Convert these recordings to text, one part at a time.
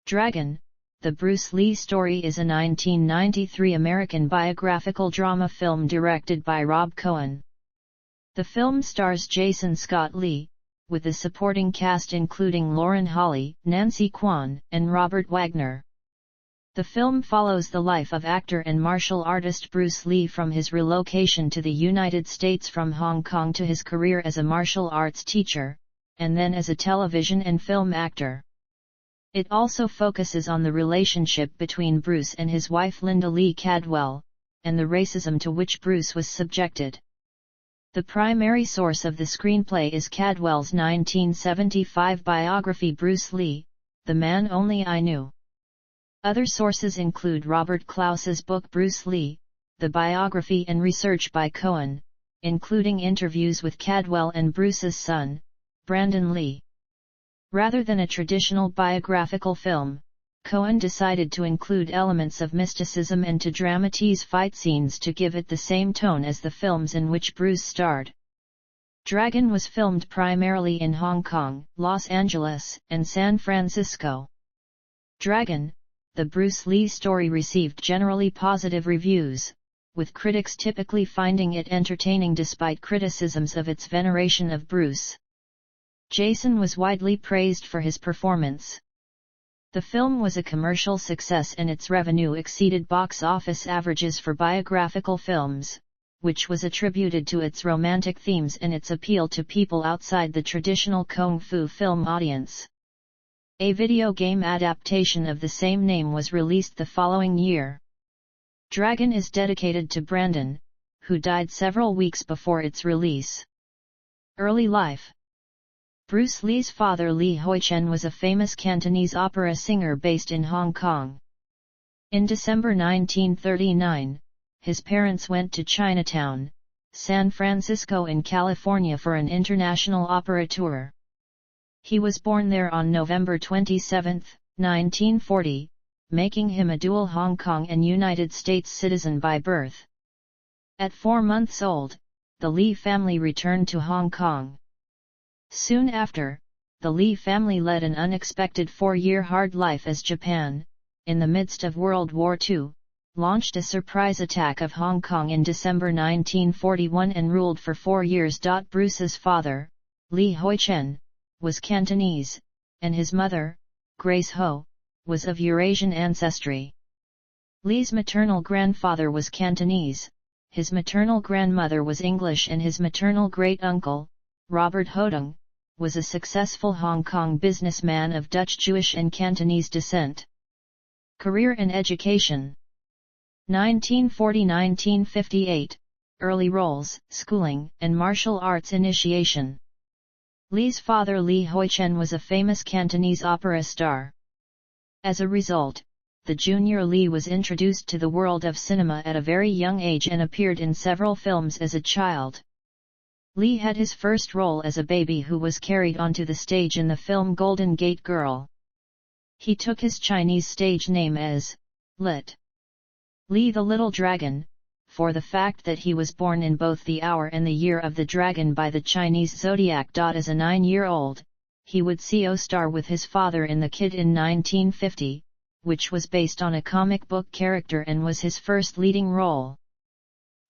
Dragon, The Bruce Lee Story is a 1993 American biographical drama film directed by Rob Cohen. The film stars Jason Scott Lee, with the supporting cast including Lauren Holly, Nancy Kwan, and Robert Wagner. The film follows the life of actor and martial artist Bruce Lee from his relocation to the United States from Hong Kong to his career as a martial arts teacher, and then as a television and film actor. It also focuses on the relationship between Bruce and his wife Linda Lee Cadwell, and the racism to which Bruce was subjected. The primary source of the screenplay is Cadwell's 1975 biography Bruce Lee, The Man Only I Knew. Other sources include Robert Clouse's book Bruce Lee, the biography and research by Cohen, including interviews with Cadwell and Bruce's son, Brandon Lee. Rather than a traditional biographical film, Cohen decided to include elements of mysticism and to dramatize fight scenes to give it the same tone as the films in which Bruce starred. Dragon was filmed primarily in Hong Kong, Los Angeles, and San Francisco. Dragon, The Bruce Lee Story received generally positive reviews, with critics typically finding it entertaining despite criticisms of its veneration of Bruce. Jason was widely praised for his performance. The film was a commercial success and its revenue exceeded box office averages for biographical films, which was attributed to its romantic themes and its appeal to people outside the traditional kung fu film audience. A video game adaptation of the same name was released the following year. Dragon is dedicated to Brandon, who died several weeks before its release. Early life. Bruce Lee's father Lee Hoi-chen was a famous Cantonese opera singer based in Hong Kong. In December 1939, his parents went to Chinatown, San Francisco in California for an international opera tour. He was born there on November 27, 1940, making him a dual Hong Kong and United States citizen by birth. At 4 months old, the Lee family returned to Hong Kong. Soon after, the Lee family led an unexpected 4-year hard life as Japan, in the midst of World War II, launched a surprise attack of Hong Kong in December 1941 and ruled for 4 years. Bruce's father, Lee Hoi-chen, was Cantonese, and his mother, Grace Ho, was of Eurasian ancestry. Lee's maternal grandfather was Cantonese, his maternal grandmother was English, and his maternal great-uncle, Robert Hodung, was a successful Hong Kong businessman of Dutch Jewish and Cantonese descent. Career and education. 1940–1958, early roles, schooling, and martial arts initiation. Lee's father Lee Hoi-chen was a famous Cantonese opera star. As a result, the junior Lee was introduced to the world of cinema at a very young age and appeared in several films as a child. Lee had his first role as a baby who was carried onto the stage in the film Golden Gate Girl. He took his Chinese stage name as Lit. Lee the Little Dragon, for the fact that he was born in both the hour and the year of the dragon by the Chinese zodiac. As a 9-year-old, he would co-star with his father in The Kid in 1950, which was based on a comic book character and was his first leading role.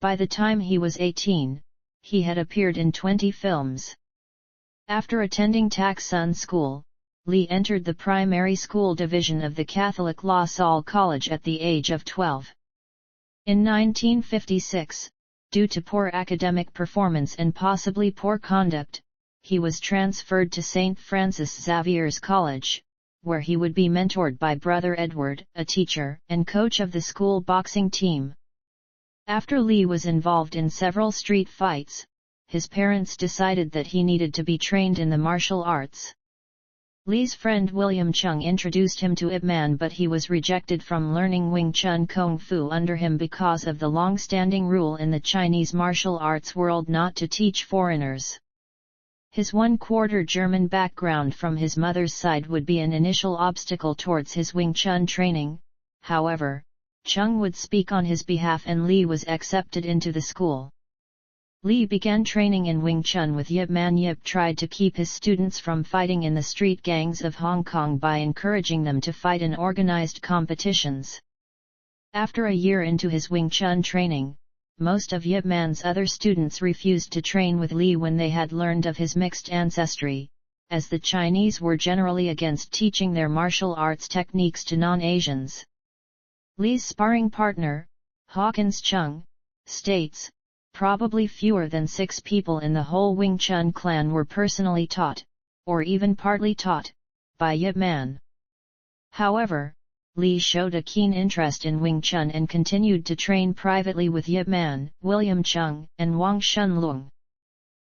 By the time he was 18, he had appeared in 20 films. After attending Tak Sun School, Lee entered the primary school division of the Catholic La Salle College at the age of 12. In 1956, due to poor academic performance and possibly poor conduct, he was transferred to St. Francis Xavier's College, where he would be mentored by Brother Edward, a teacher and coach of the school boxing team. After Lee was involved in several street fights, his parents decided that he needed to be trained in the martial arts. Lee's friend William Chung introduced him to Ip Man, but he was rejected from learning Wing Chun Kung Fu under him because of the long-standing rule in the Chinese martial arts world not to teach foreigners. His 1/4 German background from his mother's side would be an initial obstacle towards his Wing Chun training. However, Chung would speak on his behalf and Lee was accepted into the school. Lee began training in Wing Chun with Yip Man. Yip tried to keep his students from fighting in the street gangs of Hong Kong by encouraging them to fight in organized competitions. After a year into his Wing Chun training, most of Yip Man's other students refused to train with Lee when they had learned of his mixed ancestry, as the Chinese were generally against teaching their martial arts techniques to non-Asians. Lee's sparring partner, Hawkins Chung, states, "Probably fewer than 6 people in the whole Wing Chun clan were personally taught, or even partly taught, by Yip Man." However, Lee showed a keen interest in Wing Chun and continued to train privately with Yip Man, William Chung, and Wang Shunlong.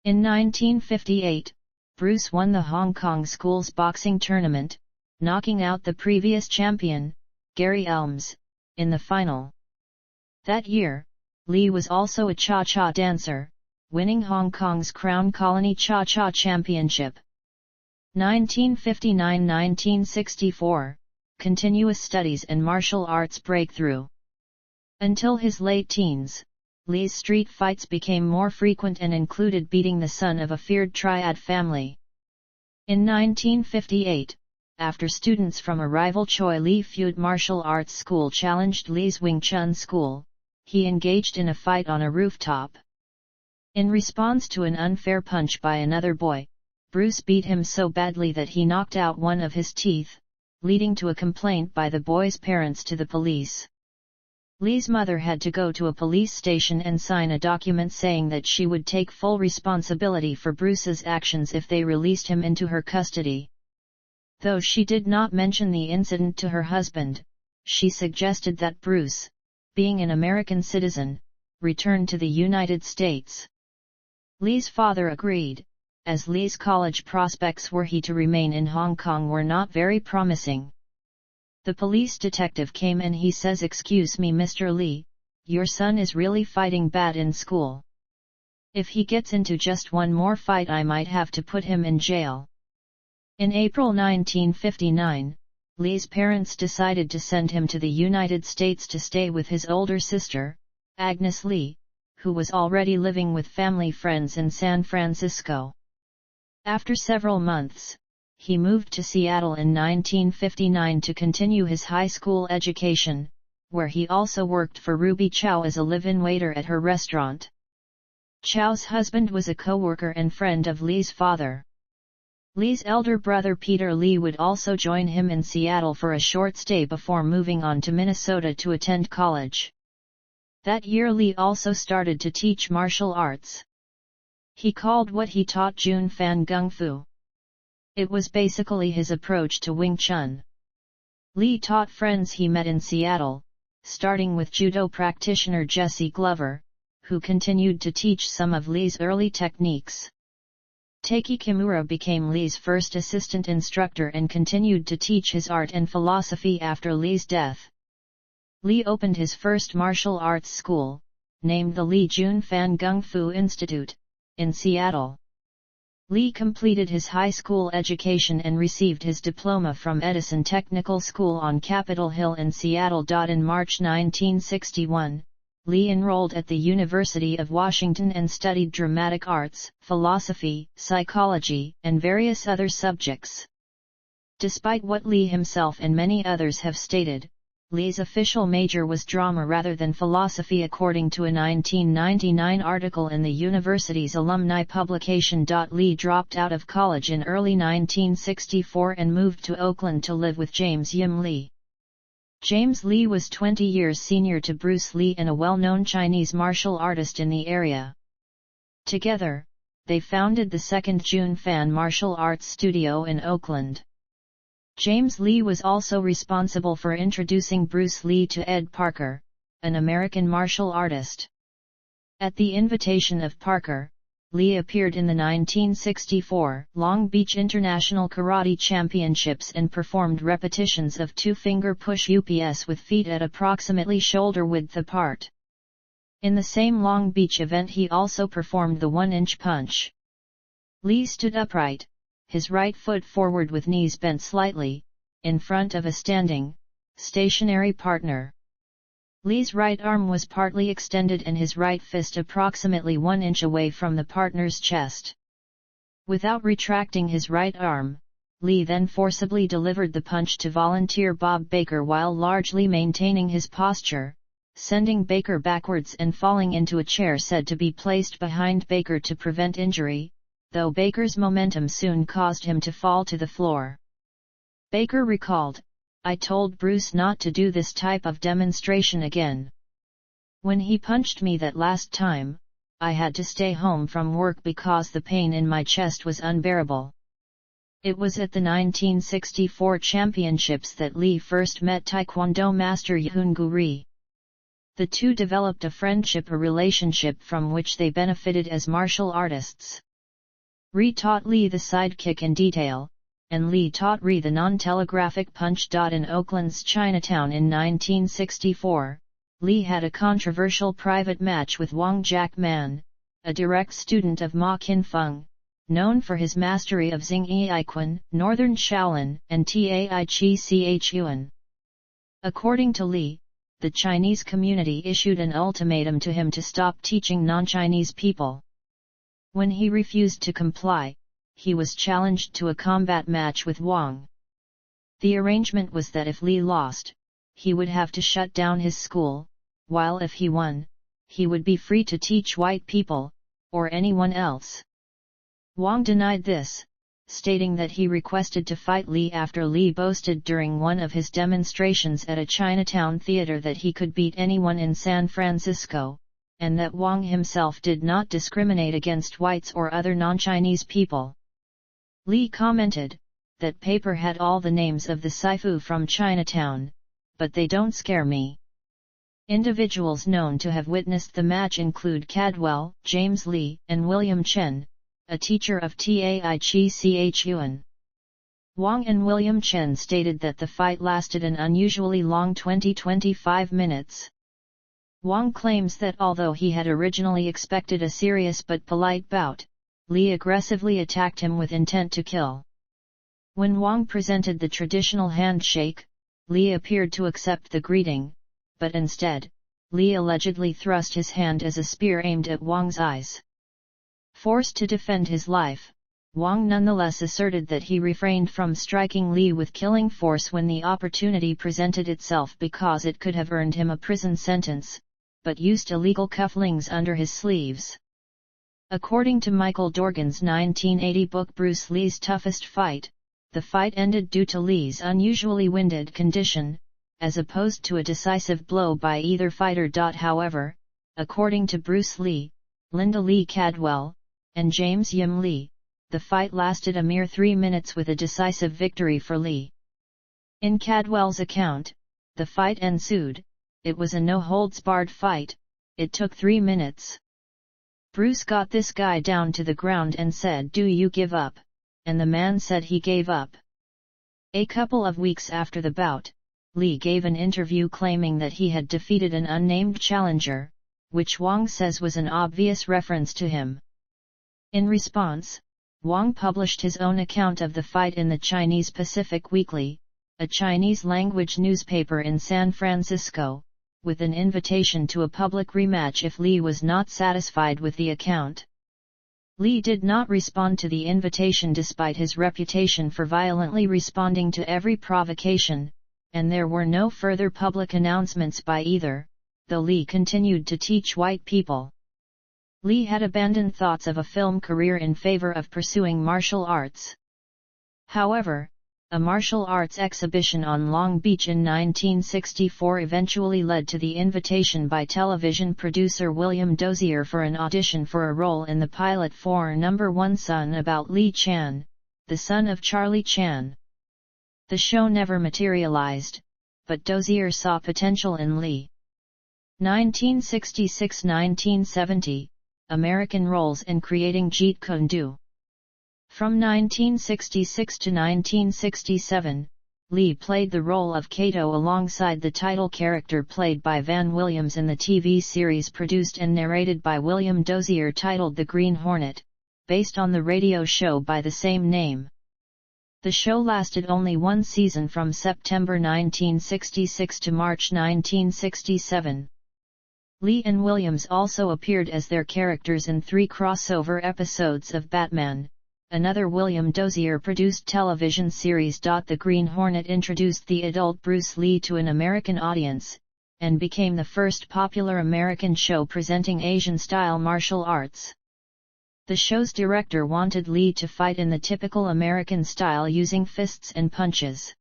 In 1958, Bruce won the Hong Kong Schools boxing tournament, knocking out the previous champion, Gary Elms, in the final. That year, Lee was also a cha-cha dancer, winning Hong Kong's Crown Colony Cha-Cha Championship. 1959–1964, continuous studies and martial arts breakthrough. Until his late teens, Lee's street fights became more frequent and included beating the son of a feared triad family. In 1958, after students from a rival Choi Lee Feud martial arts school challenged Lee's Wing Chun school, he engaged in a fight on a rooftop. In response to an unfair punch by another boy, Bruce beat him so badly that he knocked out one of his teeth, leading to a complaint by the boy's parents to the police. Lee's mother had to go to a police station and sign a document saying that she would take full responsibility for Bruce's actions if they released him into her custody. Though she did not mention the incident to her husband, she suggested that Bruce, being an American citizen, return to the United States. Lee's father agreed, as Lee's college prospects were he to remain in Hong Kong were not very promising. The police detective came and he says, "Excuse me, Mr. Lee, your son is really fighting bad in school. If he gets into just one more fight I might have to put him in jail." In April 1959, Lee's parents decided to send him to the United States to stay with his older sister, Agnes Lee, who was already living with family friends in San Francisco. After several months, he moved to Seattle in 1959 to continue his high school education, where he also worked for Ruby Chow as a live-in waiter at her restaurant. Chow's husband was a co-worker and friend of Lee's father. Lee's elder brother Peter Lee would also join him in Seattle for a short stay before moving on to Minnesota to attend college. That year Lee also started to teach martial arts. He called what he taught Jun Fan Gung Fu. It was basically his approach to Wing Chun. Lee taught friends he met in Seattle, starting with judo practitioner Jesse Glover, who continued to teach some of Lee's early techniques. Taiki Kimura became Lee's first assistant instructor and continued to teach his art and philosophy after Lee's death. Lee opened his first martial arts school, named the Lee Jun Fan Gung Fu Institute, in Seattle. Lee completed his high school education and received his diploma from Edison Technical School on Capitol Hill in Seattle. In March 1961, Lee enrolled at the University of Washington and studied dramatic arts, philosophy, psychology, and various other subjects. Despite what Lee himself and many others have stated, Lee's official major was drama rather than philosophy, according to a 1999 article in the university's alumni publication. Lee dropped out of college in early 1964 and moved to Oakland to live with James Yim Lee. James Lee was 20 years senior to Bruce Lee and a well-known Chinese martial artist in the area. Together, they founded the Second Jun Fan Martial Arts Studio in Oakland. James Lee was also responsible for introducing Bruce Lee to Ed Parker, an American martial artist. At the invitation of Parker, Lee appeared in the 1964 Long Beach International Karate Championships and performed repetitions of two-finger push-ups with feet at approximately shoulder width apart. In the same Long Beach event he also performed the 1-inch punch. Lee stood upright, his right foot forward with knees bent slightly, in front of a standing, stationary partner. Lee's right arm was partly extended and his right fist approximately 1 inch away from the partner's chest. Without retracting his right arm, Lee then forcibly delivered the punch to volunteer Bob Baker while largely maintaining his posture, sending Baker backwards and falling into a chair said to be placed behind Baker to prevent injury, though Baker's momentum soon caused him to fall to the floor. Baker recalled, "I told Bruce not to do this type of demonstration again. When he punched me that last time, I had to stay home from work because the pain in my chest was unbearable." It was at the 1964 championships that Lee first met Taekwondo master Yoon-gu Ri. The two developed a relationship from which they benefited as martial artists. Ri taught Lee the sidekick in detail, and Lee taught Ri the non-telegraphic punch. In Oakland's Chinatown in 1964, Lee had a controversial private match with Wang Jackman, a direct student of Ma Qinfeng, known for his mastery of Xingyi Aikwun, Northern Shaolin, and Tai Chi Chuan. According to Lee, the Chinese community issued an ultimatum to him to stop teaching non-Chinese people. When he refused to comply, he was challenged to a combat match with Wang. The arrangement was that if Lee lost, he would have to shut down his school, while if he won, he would be free to teach white people, or anyone else. Wang denied this, stating that he requested to fight Lee after Lee boasted during one of his demonstrations at a Chinatown theater that he could beat anyone in San Francisco, and that Wang himself did not discriminate against whites or other non-Chinese people. Lee commented, "That paper had all the names of the Saifu from Chinatown, but they don't scare me." Individuals known to have witnessed the match include Cadwell, James Lee, and William Chen, a teacher of Tai Chi Chuan. Wang and William Chen stated that the fight lasted an unusually long 20-25 minutes. Wang claims that although he had originally expected a serious but polite bout, Lee aggressively attacked him with intent to kill. When Wang presented the traditional handshake, Lee appeared to accept the greeting, but instead, Lee allegedly thrust his hand as a spear aimed at Wang's eyes. Forced to defend his life, Wang nonetheless asserted that he refrained from striking Lee with killing force when the opportunity presented itself because it could have earned him a prison sentence, but used illegal cufflinks under his sleeves. According to Michael Dorgan's 1980 book Bruce Lee's Toughest Fight, the fight ended due to Lee's unusually winded condition, as opposed to a decisive blow by either fighter. However, according to Bruce Lee, Linda Lee Cadwell, and James Yim Lee, the fight lasted a mere 3 minutes with a decisive victory for Lee. In Cadwell's account, the fight ensued, it was a no-holds-barred fight, it took 3 minutes. Bruce got this guy down to the ground and said, "Do you give up?" and the man said he gave up. A couple of weeks after the bout, Lee gave an interview claiming that he had defeated an unnamed challenger, which Wang says was an obvious reference to him. In response, Wang published his own account of the fight in the Chinese Pacific Weekly, a Chinese-language newspaper in San Francisco, with an invitation to a public rematch if Lee was not satisfied with the account. Lee did not respond to the invitation despite his reputation for violently responding to every provocation, and there were no further public announcements by either, though Lee continued to teach white people. Lee had abandoned thoughts of a film career in favor of pursuing martial arts. However, a martial arts exhibition on Long Beach in 1964 eventually led to the invitation by television producer William Dozier for an audition for a role in the pilot for No. 1 Son about Lee Chan, the son of Charlie Chan. The show never materialized, but Dozier saw potential in Lee. 1966–1970, American roles in creating Jeet Kune Do. From 1966 to 1967, Lee played the role of Kato alongside the title character played by Van Williams in the TV series produced and narrated by William Dozier titled The Green Hornet, based on the radio show by the same name. The show lasted only one season from September 1966 to March 1967. Lee and Williams also appeared as their characters in 3 crossover episodes of Batman, another William Dozier-produced television series. The Green Hornet introduced the adult Bruce Lee to an American audience, and became the first popular American show presenting Asian-style martial arts. The show's director wanted Lee to fight in the typical American style using fists and punches.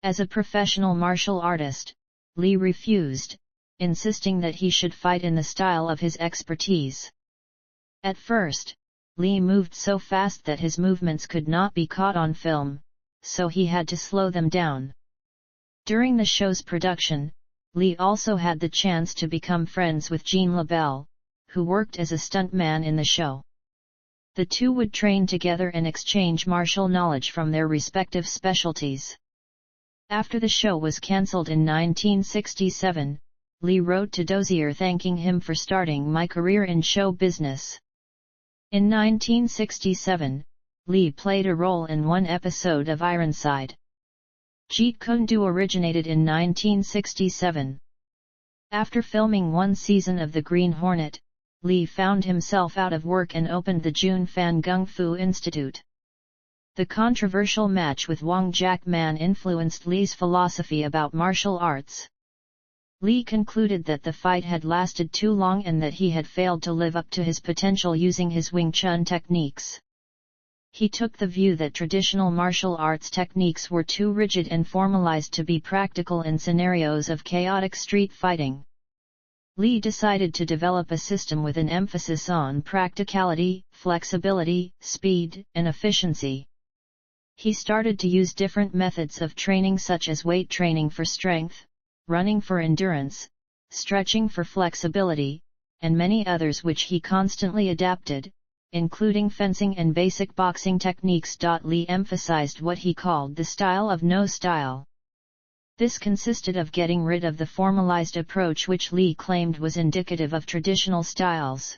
As a professional martial artist, Lee refused, insisting that he should fight in the style of his expertise. At first, Lee moved so fast that his movements could not be caught on film, so he had to slow them down. During the show's production, Lee also had the chance to become friends with Gene LaBelle, who worked as a stuntman in the show. The two would train together and exchange martial knowledge from their respective specialties. After the show was cancelled in 1967, Lee wrote to Dozier thanking him for starting my career in show business. In 1967, Lee played a role in one episode of Ironside. Jeet Kune Do originated in 1967. After filming one season of The Green Hornet, Lee found himself out of work and opened the Jun Fan Gung Fu Institute. The controversial match with Wong Jack Man influenced Lee's philosophy about martial arts. Lee concluded that the fight had lasted too long and that he had failed to live up to his potential using his Wing Chun techniques. He took the view that traditional martial arts techniques were too rigid and formalized to be practical in scenarios of chaotic street fighting. Lee decided to develop a system with an emphasis on practicality, flexibility, speed, and efficiency. He started to use different methods of training such as weight training for strength, running for endurance, stretching for flexibility, and many others which he constantly adapted, including fencing and basic boxing techniques. Lee emphasized what he called the style of no style. This consisted of getting rid of the formalized approach which Lee claimed was indicative of traditional styles.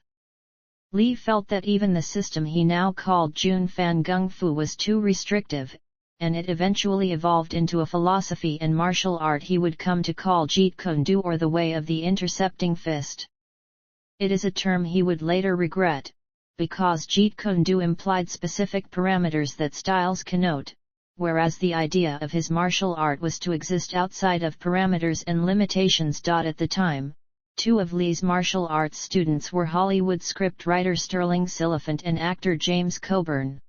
Lee felt that even the system he now called Jun Fan Gung Fu was too restrictive, and it eventually evolved into a philosophy and martial art he would come to call Jeet Kune Do, or the way of the intercepting fist. It is a term he would later regret, because Jeet Kune Do implied specific parameters that styles connote, whereas the idea of his martial art was to exist outside of parameters and limitations. At the time, two of Lee's martial arts students were Hollywood scriptwriter Sterling Siliphant and actor James Coburn.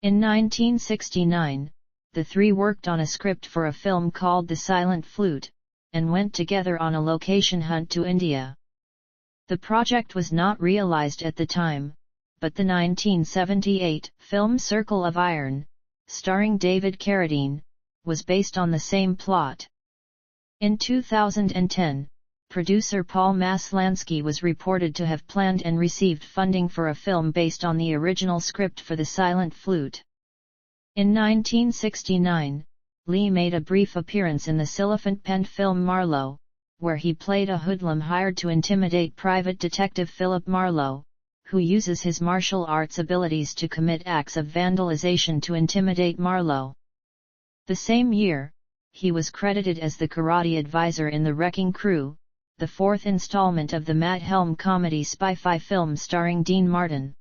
In 1969, the three worked on a script for a film called The Silent Flute, and went together on a location hunt to India. The project was not realized at the time, but the 1978 film Circle of Iron, starring David Carradine, was based on the same plot. In 2010, producer Paul Maslansky was reported to have planned and received funding for a film based on the original script for The Silent Flute. In 1969, Lee made a brief appearance in the Siliphant-penned film Marlowe, where he played a hoodlum hired to intimidate Private Detective Philip Marlowe, who uses his martial arts abilities to commit acts of vandalization to intimidate Marlowe. The same year, he was credited as the karate advisor in The Wrecking Crew, the fourth installment of the Matt Helm comedy Spy-Fi film starring Dean Martin.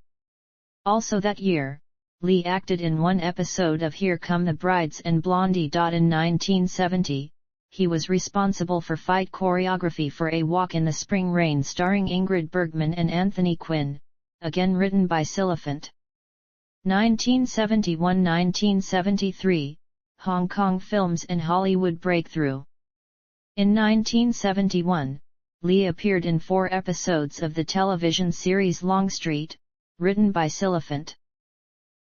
Also that year, Lee acted in one episode of Here Come the Brides and Blondie. In 1970, he was responsible for fight choreography for A Walk in the Spring Rain starring Ingrid Bergman and Anthony Quinn, again written by Siliphant. 1971–1973, Hong Kong Films and Hollywood Breakthrough. In 1971, Lee appeared in 4 episodes of the television series Longstreet, written by Siliphant.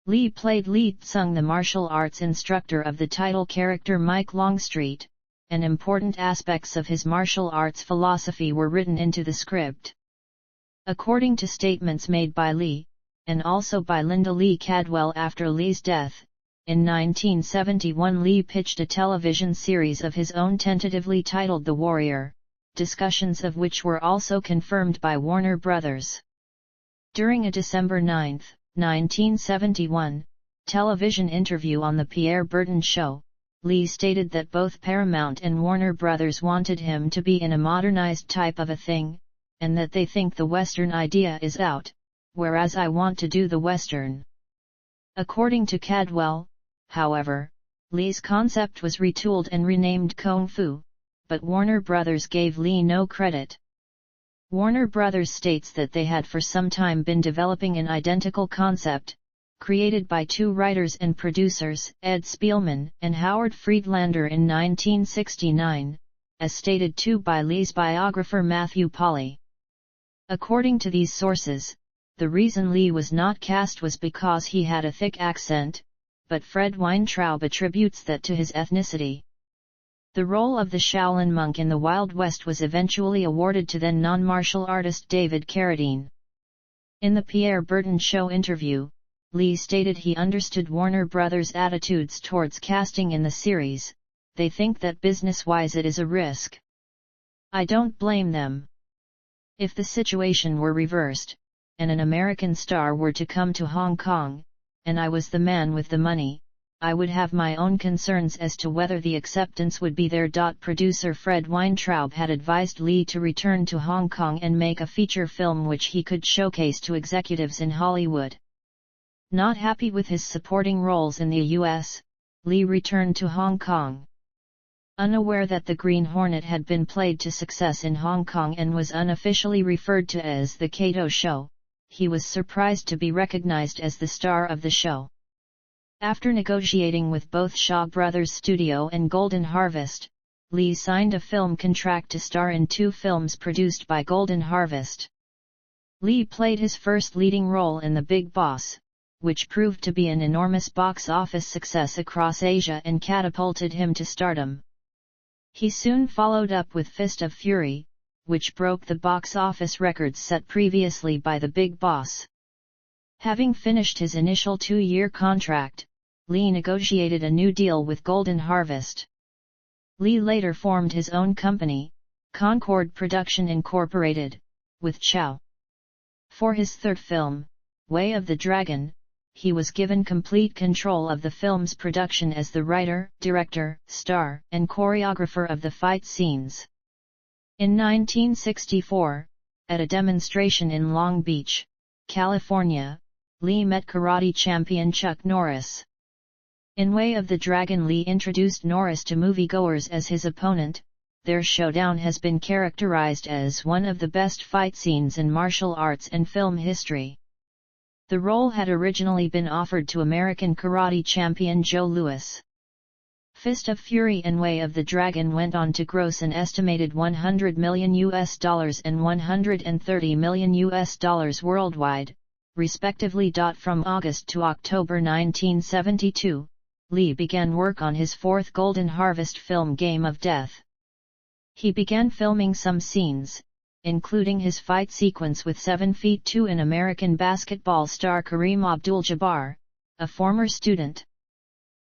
Lee played Lee Tsung, the martial arts instructor of the title character Mike Longstreet, and important aspects of his martial arts philosophy were written into the script. According to statements made by Lee, and also by Linda Lee Cadwell after Lee's death, in 1971 Lee pitched a television series of his own tentatively titled The Warrior, discussions of which were also confirmed by Warner Brothers. During a December 9, 1971, television interview on The Pierre Berton Show, Lee stated that both Paramount and Warner Brothers wanted him to be in a modernized type of a thing, and that they think the Western idea is out, whereas I want to do the Western. According to Cadwell, however, Lee's concept was retooled and renamed Kung Fu, but Warner Brothers gave Lee no credit. Warner Brothers states that they had for some time been developing an identical concept, created by two writers and producers, Ed Spielman and Howard Friedlander in 1969, as stated too by Lee's biographer Matthew Polly. According to these sources, the reason Lee was not cast was because he had a thick accent, but Fred Weintraub attributes that to his ethnicity. The role of the Shaolin monk in the Wild West was eventually awarded to then non-martial artist David Carradine. In the Pierre Berton Show interview, Lee stated he understood Warner Brothers' attitudes towards casting in the series. They think that business-wise it is a risk. I don't blame them. If the situation were reversed, and an American star were to come to Hong Kong, and I was the man with the money, I would have my own concerns as to whether the acceptance would be there. Producer Fred Weintraub had advised Lee to return to Hong Kong and make a feature film which he could showcase to executives in Hollywood. Not happy with his supporting roles in the US, Lee returned to Hong Kong. Unaware that The Green Hornet had been played to success in Hong Kong and was unofficially referred to as The Kato Show, he was surprised to be recognized as the star of the show. After negotiating with both Shaw Brothers Studio and Golden Harvest, Lee signed a film contract to star in 2 films produced by Golden Harvest. Lee played his first leading role in The Big Boss, which proved to be an enormous box office success across Asia and catapulted him to stardom. He soon followed up with Fist of Fury, which broke the box office records set previously by The Big Boss. Having finished his initial 2-year contract, Lee negotiated a new deal with Golden Harvest. Lee later formed his own company, Concord Production Incorporated, with Chow. For his third film, Way of the Dragon, he was given complete control of the film's production as the writer, director, star, and choreographer of the fight scenes. In 1964, at a demonstration in Long Beach, California, Lee met karate champion Chuck Norris. In Way of the Dragon, Lee introduced Norris to moviegoers as his opponent. Their showdown has been characterized as one of the best fight scenes in martial arts and film history. The role had originally been offered to American karate champion Joe Louis. Fist of Fury and Way of the Dragon went on to gross an estimated $100 million and $130 million worldwide, respectively. From August to October 1972, Lee began work on his 4th Golden Harvest film Game of Death. He began filming some scenes, including his fight sequence with 7'2" in American basketball star Kareem Abdul-Jabbar, a former student.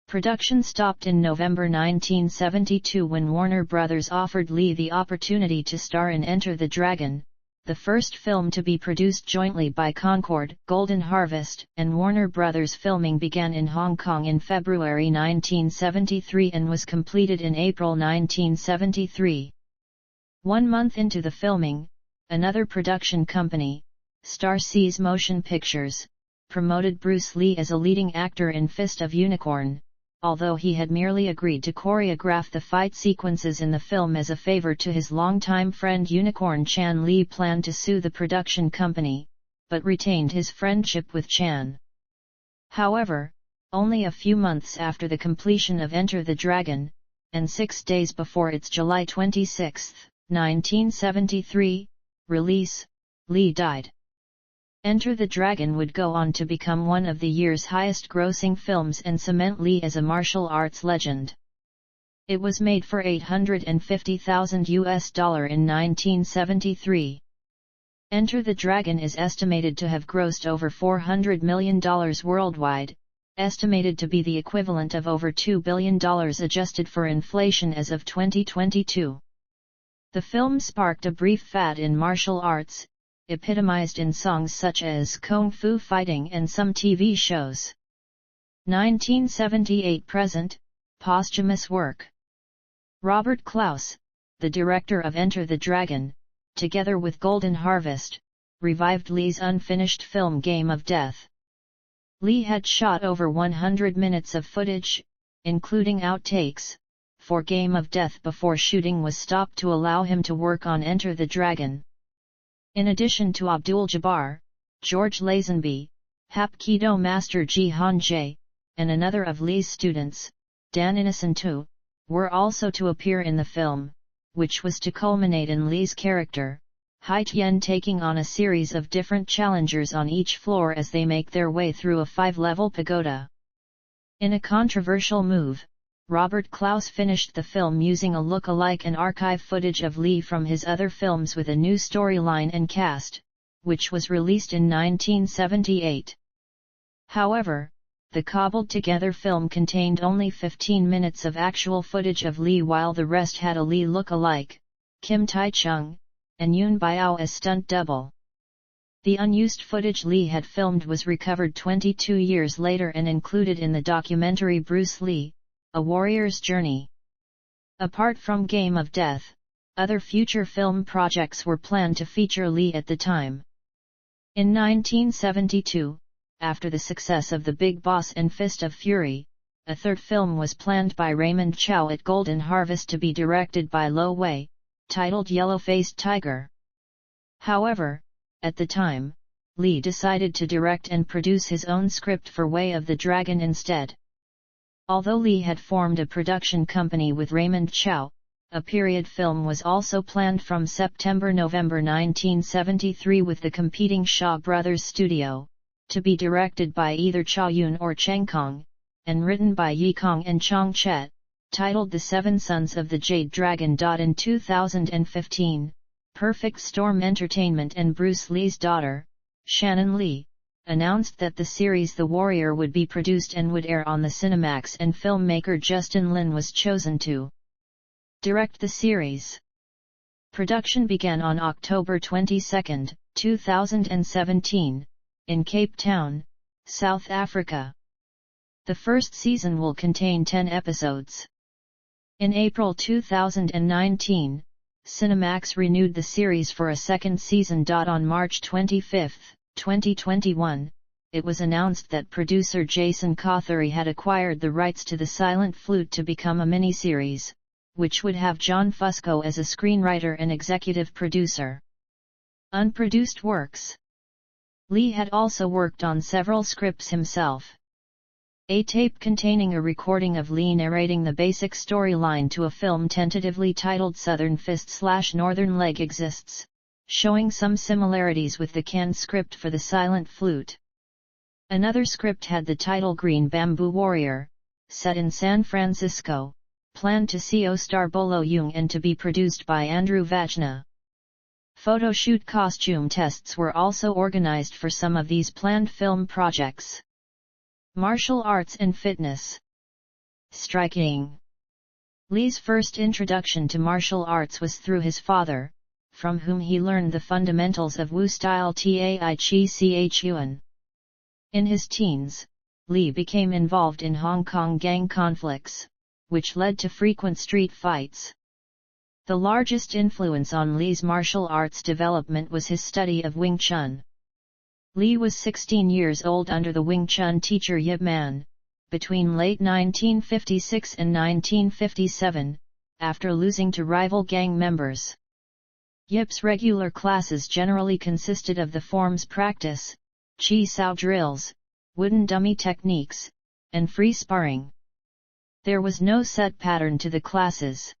Production stopped in November 1972 when Warner Brothers offered Lee the opportunity to star in Enter the Dragon, the first film to be produced jointly by Concord, Golden Harvest, and Warner Brothers. Filming began in Hong Kong in February 1973 and was completed in April 1973. 1 month into the filming, another production company, Star Seas Motion Pictures, promoted Bruce Lee as a leading actor in Fist of Unicorn, although he had merely agreed to choreograph the fight sequences in the film as a favor to his longtime friend Unicorn Chan. Lee planned to sue the production company, but retained his friendship with Chan. However, only a few months after the completion of Enter the Dragon, and 6 days before its July 26, 1973, release, Lee died. Enter the Dragon would go on to become one of the year's highest-grossing films and cement Lee as a martial arts legend. It was made for $850,000 in 1973. Enter the Dragon is estimated to have grossed over $400 million worldwide, estimated to be the equivalent of over $2 billion adjusted for inflation as of 2022. The film sparked a brief fad in martial arts, epitomized in songs such as Kung Fu Fighting and some TV shows. 1978–present, posthumous work. Robert Clouse, the director of Enter the Dragon, together with Golden Harvest, revived Lee's unfinished film Game of Death. Lee had shot over 100 minutes of footage, including outtakes, for Game of Death before shooting was stopped to allow him to work on Enter the Dragon. In addition to Abdul-Jabbar, George Lazenby, Hapkido Master Jihan Jae, and another of Lee's students, Dan Inocentu, were also to appear in the film, which was to culminate in Lee's character, Hai Tien, taking on a series of different challengers on each floor as they make their way through a 5-level pagoda. In a controversial move, Robert Clouse finished the film using a look-alike and archive footage of Lee from his other films with a new storyline and cast, which was released in 1978. However, the cobbled-together film contained only 15 minutes of actual footage of Lee, while the rest had a Lee look-alike, Kim Tai-chung, and Yoon Bio as stunt double. The unused footage Lee had filmed was recovered 22 years later and included in the documentary Bruce Lee, A Warrior's Journey. Apart from Game of Death, other future film projects were planned to feature Lee at the time. In 1972, after the success of The Big Boss and Fist of Fury, a third film was planned by Raymond Chow at Golden Harvest to be directed by Lo Wei, titled Yellow-Faced Tiger. However, at the time, Lee decided to direct and produce his own script for Way of the Dragon instead. Although Lee had formed a production company with Raymond Chow, a period film was also planned from September–November 1973 with the competing Shaw Brothers studio, to be directed by either Chow Yun or Cheng Kong, and written by Yi Kong and Chong Chet, titled The Seven Sons of the Jade Dragon. In 2015, Perfect Storm Entertainment and Bruce Lee's daughter, Shannon Lee, announced that the series The Warrior would be produced and would air on the Cinemax, and filmmaker Justin Lin was chosen to direct the series. Production began on October 22, 2017, in Cape Town, South Africa. The first season will contain 10 episodes. In April 2019, Cinemax renewed the series for a second season. On March 25, 2021, it was announced that producer Jason Cawthorey had acquired the rights to The Silent Flute to become a miniseries, which would have John Fusco as a screenwriter and executive producer. Unproduced works. Lee had also worked on several scripts himself. A tape containing a recording of Lee narrating the basic storyline to a film tentatively titled Southern Fist/Northern Leg exists, showing some similarities with the canned script for The Silent Flute. Another script had the title Green Bamboo Warrior, set in San Francisco, planned to co-star Bolo Yeung and to be produced by Andrew Vachna. Photo shoot costume tests were also organized for some of these planned film projects. Martial arts and fitness. Striking. Lee's first introduction to martial arts was through his father, from whom he learned the fundamentals of Wu-style Tai Chi Chuan. In his teens, Lee became involved in Hong Kong gang conflicts, which led to frequent street fights. The largest influence on Lee's martial arts development was his study of Wing Chun. Lee was 16 years old under the Wing Chun teacher Yip Man, between late 1956 and 1957, after losing to rival gang members. Yip's regular classes generally consisted of the forms practice, chi sao drills, wooden dummy techniques, and free sparring. There was no set pattern to the classes.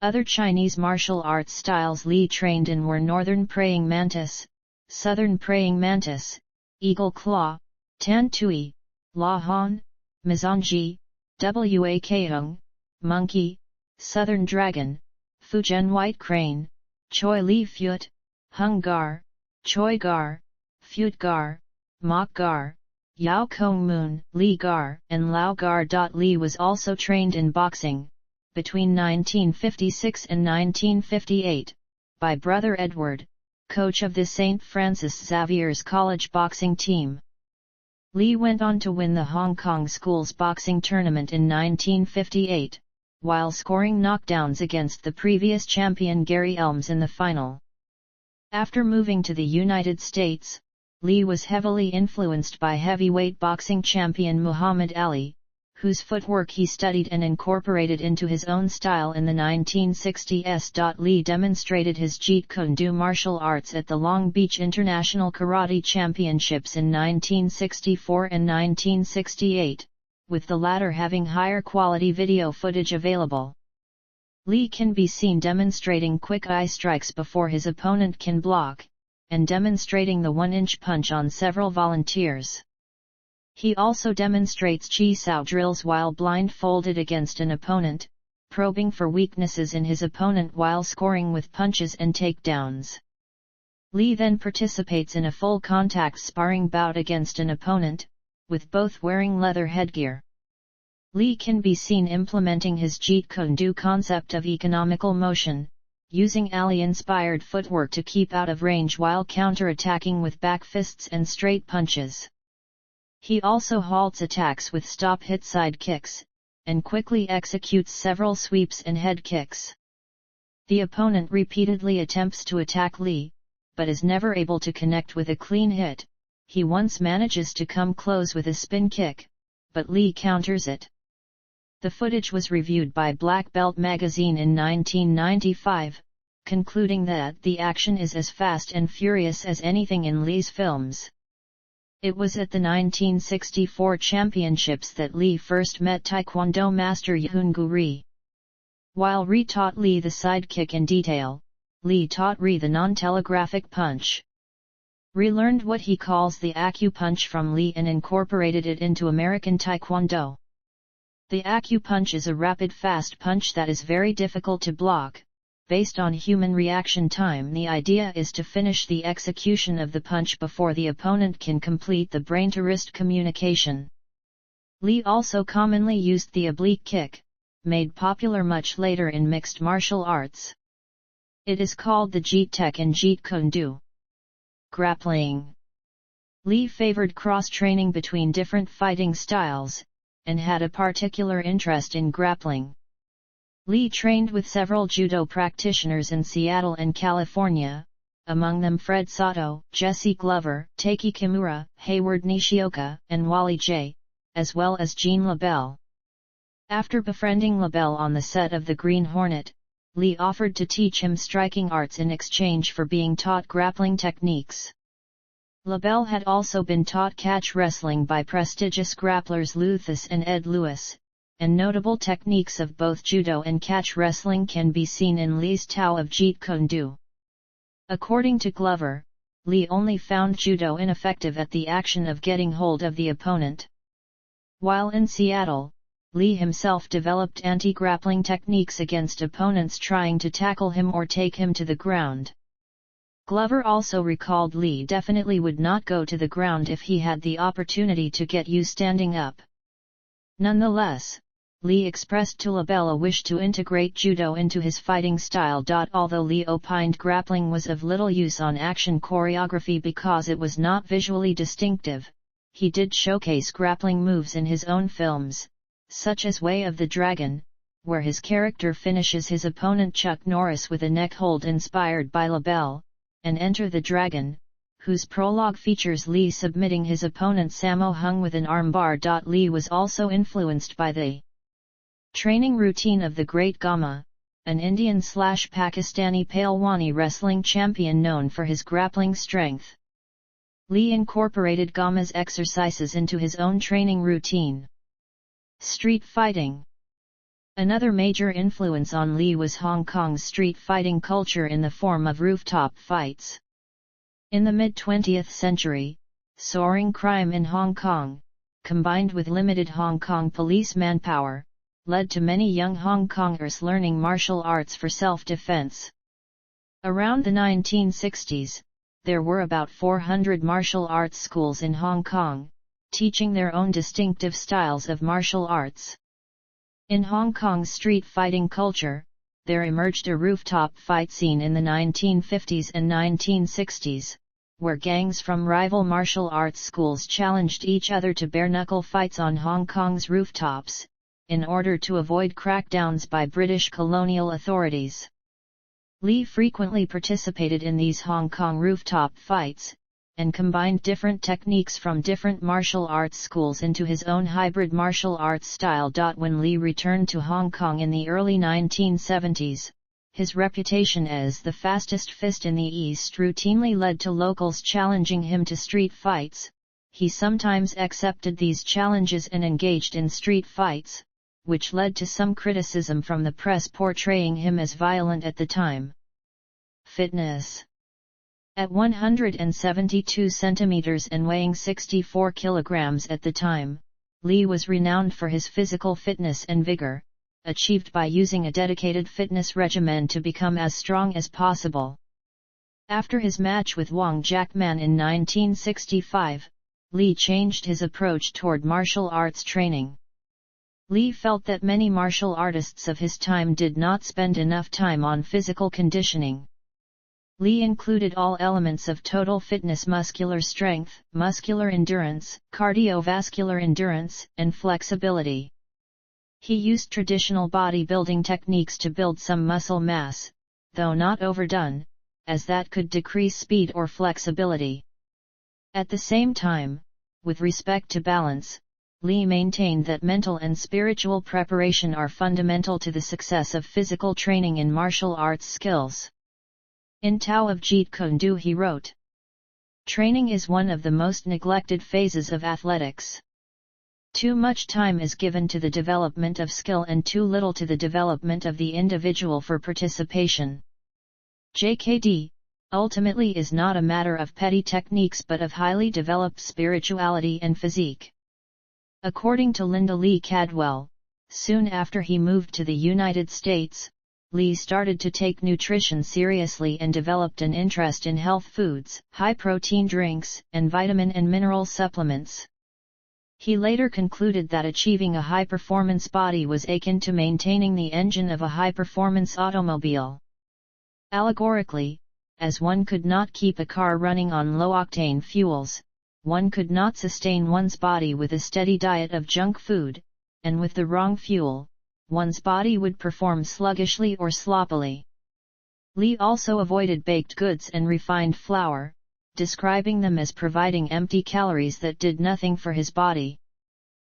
Other Chinese martial arts styles Lee trained in were Northern Praying Mantis, Southern Praying Mantis, Eagle Claw, Tan Tui, La Han, Mizanji, Wa Keung, Monkey, Southern Dragon, Fujian White Crane, Choi Li Phut, Hung Gar, Choi Gar, Phut Gar, Mok Gar, Yao Kong Moon, Li Gar, and Lao Gar. Lee was also trained in boxing, between 1956 and 1958, by brother Edward, coach of the St. Francis Xavier's college boxing team. Lee went on to win the Hong Kong Schools Boxing Tournament in 1958, while scoring knockdowns against the previous champion Gary Elms in the final. After moving to the United States, Lee was heavily influenced by heavyweight boxing champion Muhammad Ali, whose footwork he studied and incorporated into his own style in the 1960s. Lee demonstrated his Jeet Kune Do martial arts at the Long Beach International Karate Championships in 1964 and 1968, with the latter having higher quality video footage available. Lee can be seen demonstrating quick eye strikes before his opponent can block, and demonstrating the 1-inch punch on several volunteers. He also demonstrates chi sao drills while blindfolded against an opponent, probing for weaknesses in his opponent while scoring with punches and takedowns. Lee then participates in a full contact sparring bout against an opponent, with both wearing leather headgear. Lee can be seen implementing his Jeet Kune Do concept of economical motion, using Ali-inspired footwork to keep out of range while counter-attacking with back fists and straight punches. He also halts attacks with stop-hit side kicks, and quickly executes several sweeps and head kicks. The opponent repeatedly attempts to attack Lee, but is never able to connect with a clean hit. He once manages to come close with a spin kick, but Lee counters it. The footage was reviewed by Black Belt magazine in 1995, concluding that the action is as fast and furious as anything in Lee's films. It was at the 1964 championships that Lee first met Taekwondo master Yun Gu Ri. While Ri taught Lee the sidekick in detail, Lee taught Ri the non-telegraphic punch. Ri learned what he calls the acupunch from Lee and incorporated it into American Taekwondo. The acupunch is a rapid fast punch that is very difficult to block. Based on human reaction time, the idea is to finish the execution of the punch before the opponent can complete the brain-to-wrist communication. Lee also commonly used the oblique kick, made popular much later in mixed martial arts. It is called the Jeet Tek and Jeet Kune Do. Grappling. Lee favored cross-training between different fighting styles, and had a particular interest in grappling. Lee trained with several judo practitioners in Seattle and California, among them Fred Sato, Jesse Glover, Taiki Kimura, Hayward Nishioka, and Wally J., as well as Jean LaBelle. After befriending LaBelle on the set of The Green Hornet, Lee offered to teach him striking arts in exchange for being taught grappling techniques. LaBelle had also been taught catch wrestling by prestigious grapplers Luthus and Ed Lewis, and notable techniques of both judo and catch wrestling can be seen in Lee's Tao of Jeet Kune Do. According to Glover, Lee only found judo ineffective at the action of getting hold of the opponent. While in Seattle, Lee himself developed anti-grappling techniques against opponents trying to tackle him or take him to the ground. Glover also recalled Lee definitely would not go to the ground if he had the opportunity to get you standing up. Nonetheless, Lee expressed to LaBelle a wish to integrate judo into his fighting style. Although Lee opined grappling was of little use on action choreography because it was not visually distinctive, he did showcase grappling moves in his own films, such as Way of the Dragon, where his character finishes his opponent Chuck Norris with a neck hold inspired by LaBelle, and Enter the Dragon, whose prologue features Lee submitting his opponent Sammo Hung with an armbar. Lee was also influenced by the training routine of the Great Gama, an Indian/Pakistani Pahlwani wrestling champion known for his grappling strength. Lee incorporated Gama's exercises into his own training routine. Street fighting. Another major influence on Lee was Hong Kong's street fighting culture in the form of rooftop fights. In the mid-20th century, soaring crime in Hong Kong, combined with limited Hong Kong police manpower, led to many young Hong Kongers learning martial arts for self-defense. Around the 1960s, there were about 400 martial arts schools in Hong Kong, teaching their own distinctive styles of martial arts. In Hong Kong's street fighting culture, there emerged a rooftop fight scene in the 1950s and 1960s, where gangs from rival martial arts schools challenged each other to bare-knuckle fights on Hong Kong's rooftops, in order to avoid crackdowns by British colonial authorities. Lee frequently participated in these Hong Kong rooftop fights, and combined different techniques from different martial arts schools into his own hybrid martial arts style. When Lee returned to Hong Kong in the early 1970s, his reputation as the fastest fist in the East routinely led to locals challenging him to street fights. He sometimes accepted these challenges and engaged in street fights, which led to some criticism from the press portraying him as violent at the time. Fitness. At 172 centimeters and weighing 64 kilograms at the time, Lee was renowned for his physical fitness and vigor, achieved by using a dedicated fitness regimen to become as strong as possible. After his match with Wong Jackman in 1965, Lee changed his approach toward martial arts training. Lee felt that many martial artists of his time did not spend enough time on physical conditioning. Lee included all elements of total fitness: muscular strength, muscular endurance, cardiovascular endurance, and flexibility. He used traditional bodybuilding techniques to build some muscle mass, though not overdone, as that could decrease speed or flexibility. At the same time, with respect to balance, Lee maintained that mental and spiritual preparation are fundamental to the success of physical training in martial arts skills. In Tao of Jeet Kune Do he wrote, "Training is one of the most neglected phases of athletics. Too much time is given to the development of skill and too little to the development of the individual for participation. JKD, ultimately, is not a matter of petty techniques but of highly developed spirituality and physique." According to Linda Lee Cadwell, soon after he moved to the United States, Lee started to take nutrition seriously and developed an interest in health foods, high-protein drinks, and vitamin and mineral supplements. He later concluded that achieving a high-performance body was akin to maintaining the engine of a high-performance automobile. Allegorically, as one could not keep a car running on low-octane fuels, one could not sustain one's body with a steady diet of junk food, and with the wrong fuel, one's body would perform sluggishly or sloppily. Lee also avoided baked goods and refined flour, describing them as providing empty calories that did nothing for his body.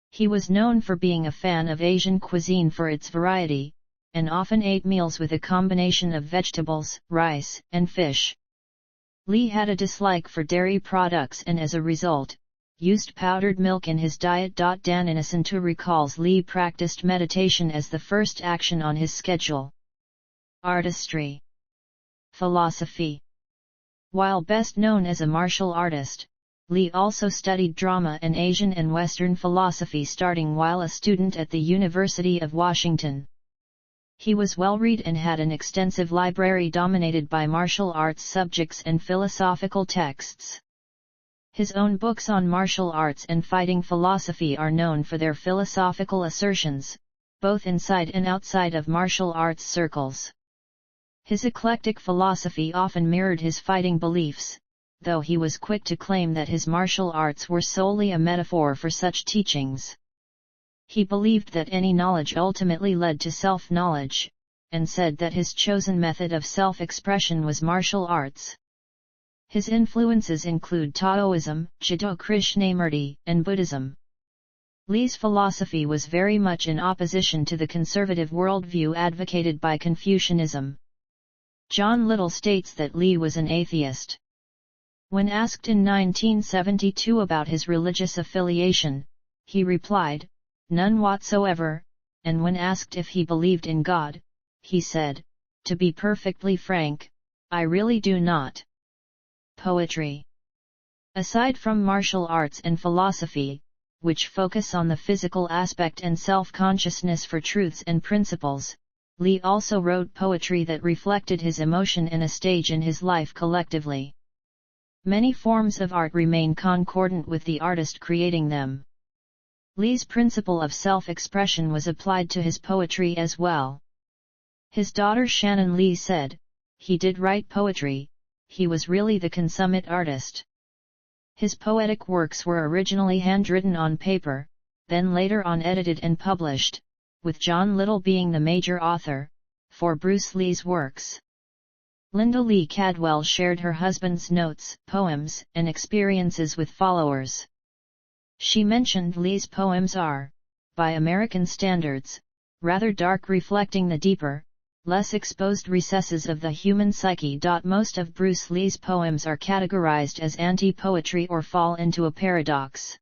He was known for being a fan of Asian cuisine for its variety, and often ate meals with a combination of vegetables, rice, and fish. Lee had a dislike for dairy products and as a result, used powdered milk in his diet. Dan Inocentu recalls Lee practiced meditation as the first action on his schedule. Artistry. Philosophy. While best known as a martial artist, Lee also studied drama and Asian and Western philosophy starting while a student at the University of Washington. He was well-read and had an extensive library dominated by martial arts subjects and philosophical texts. His own books on martial arts and fighting philosophy are known for their philosophical assertions, both inside and outside of martial arts circles. His eclectic philosophy often mirrored his fighting beliefs, though he was quick to claim that his martial arts were solely a metaphor for such teachings. He believed that any knowledge ultimately led to self-knowledge, and said that his chosen method of self-expression was martial arts. His influences include Taoism, Jiddu Krishnamurti, and Buddhism. Lee's philosophy was very much in opposition to the conservative worldview advocated by Confucianism. John Little states that Lee was an atheist. When asked in 1972 about his religious affiliation, he replied, "None whatsoever," and when asked if he believed in God, he said, "To be perfectly frank, I really do not." Poetry. Aside from martial arts and philosophy, which focus on the physical aspect and self-consciousness for truths and principles, Lee also wrote poetry that reflected his emotion and a stage in his life collectively. Many forms of art remain concordant with the artist creating them. Lee's principle of self-expression was applied to his poetry as well. His daughter Shannon Lee said, "He did write poetry, he was really the consummate artist. His poetic works were originally handwritten on paper, then later on edited and published, with John Little being the major author, for Bruce Lee's works. Linda Lee Cadwell shared her husband's notes, poems, and experiences with followers. She mentioned Lee's poems are, by American standards, rather dark, reflecting the deeper, less exposed recesses of the human psyche. Most of Bruce Lee's poems are categorized as anti-poetry or fall into a paradox.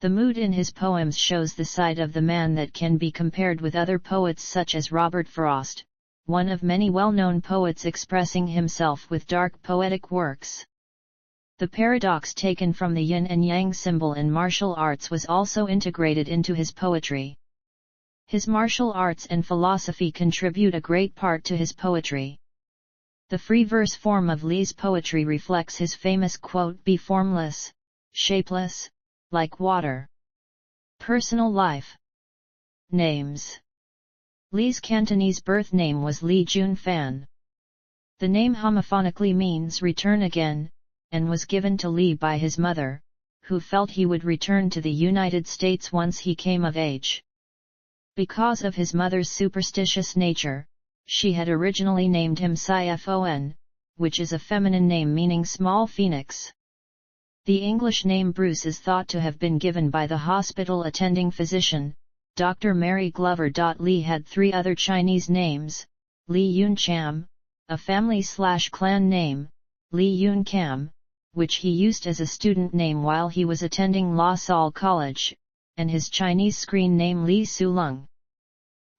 The mood in his poems shows the side of the man that can be compared with other poets such as Robert Frost, one of many well-known poets expressing himself with dark poetic works. The paradox taken from the yin and yang symbol in martial arts was also integrated into his poetry. His martial arts and philosophy contribute a great part to his poetry. The free verse form of Lee's poetry reflects his famous quote, "Be formless, shapeless, like water." Personal life. Names. Lee's Cantonese birth name was Lee Jun Fan. The name homophonically means return again, and was given to Lee by his mother, who felt he would return to the United States once he came of age. Because of his mother's superstitious nature, she had originally named him Sifon, which is a feminine name meaning small phoenix. The English name Bruce is thought to have been given by the hospital attending physician, Dr. Mary Glover. Lee had three other Chinese names: Lee Yun Cham, a family/clan name, Lee Yun Kam, which he used as a student name while he was attending La Salle College, and his Chinese screen name Lee Su Lung.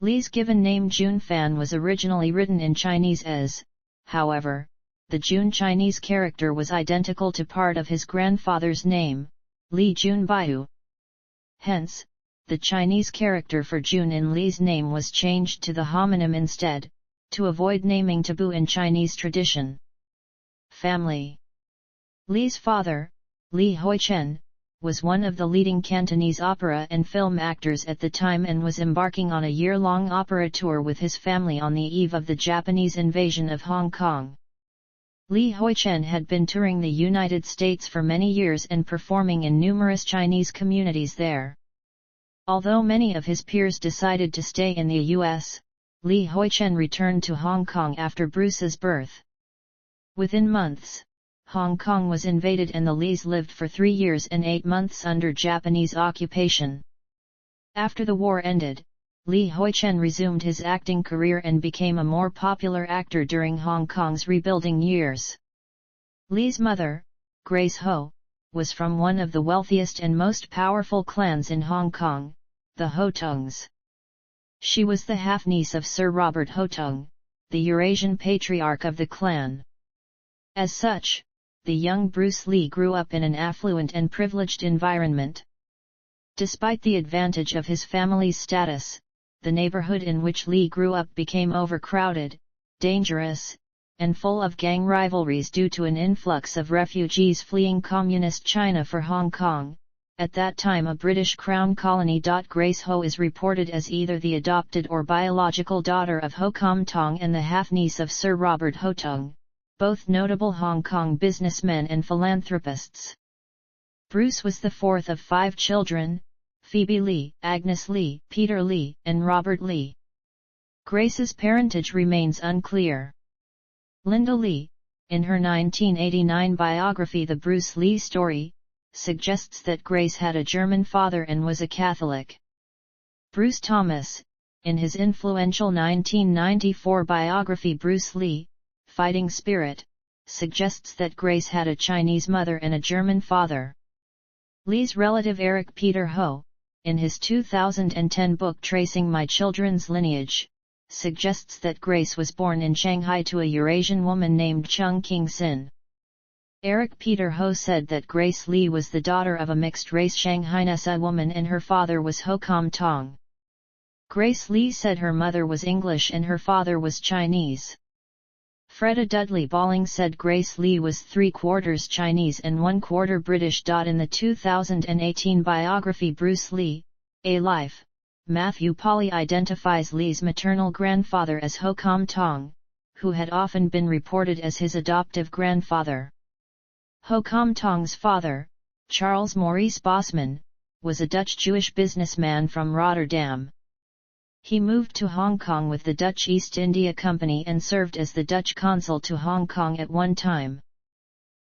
Lee's given name Jun Fan was originally written in Chinese as, however, the Jun Chinese character was identical to part of his grandfather's name, Li Jun Baihu. Hence, the Chinese character for Jun in Lee's name was changed to the homonym instead, to avoid naming taboo in Chinese tradition. Family. Lee's father, Li Hoichen, was one of the leading Cantonese opera and film actors at the time and was embarking on a year-long opera tour with his family on the eve of the Japanese invasion of Hong Kong. Li Hoichen had been touring the United States for many years and performing in numerous Chinese communities there. Although many of his peers decided to stay in the U.S., Li Hoichen returned to Hong Kong after Bruce's birth. Within months, Hong Kong was invaded and the Lees lived for 3 years and 8 months under Japanese occupation. After the war ended, Li Hoichen resumed his acting career and became a more popular actor during Hong Kong's rebuilding years. Lee's mother, Grace Ho, was from one of the wealthiest and most powerful clans in Hong Kong, the Ho Tungs. She was the half-niece of Sir Robert Ho Tung, the Eurasian patriarch of the clan. As such, the young Bruce Lee grew up in an affluent and privileged environment. Despite the advantage of his family's status, the neighborhood in which Lee grew up became overcrowded, dangerous, and full of gang rivalries due to an influx of refugees fleeing Communist China for Hong Kong, at that time a British Crown colony. Grace Ho is reported as either the adopted or biological daughter of Ho Kam Tong and the half-niece of Sir Robert Ho Tung, both notable Hong Kong businessmen and philanthropists. Bruce was the fourth of 5 children: Phoebe Lee, Agnes Lee, Peter Lee, and Robert Lee. Grace's parentage remains unclear. Linda Lee, in her 1989 biography The Bruce Lee Story, suggests that Grace had a German father and was a Catholic. Bruce Thomas, in his influential 1994 biography Bruce Lee, Fighting Spirit, suggests that Grace had a Chinese mother and a German father. Lee's relative Eric Peter Ho, in his 2010 book Tracing My Children's Lineage, suggests that Grace was born in Shanghai to a Eurasian woman named Chung King Sin. Eric Peter Ho said that Grace Lee was the daughter of a mixed-race Shanghainese woman and her father was Ho Kam Tong. Grace Lee said her mother was English and her father was Chinese. Freda Dudley Balling said Grace Lee was 3/4 Chinese and 1/4 British. In the 2018 biography Bruce Lee, A Life, Matthew Polly identifies Lee's maternal grandfather as Ho Kam Tong, who had often been reported as his adoptive grandfather. Ho Kam Tong's father, Charles Maurice Bosman, was a Dutch Jewish businessman from Rotterdam. He moved to Hong Kong with the Dutch East India Company and served as the Dutch consul to Hong Kong at one time.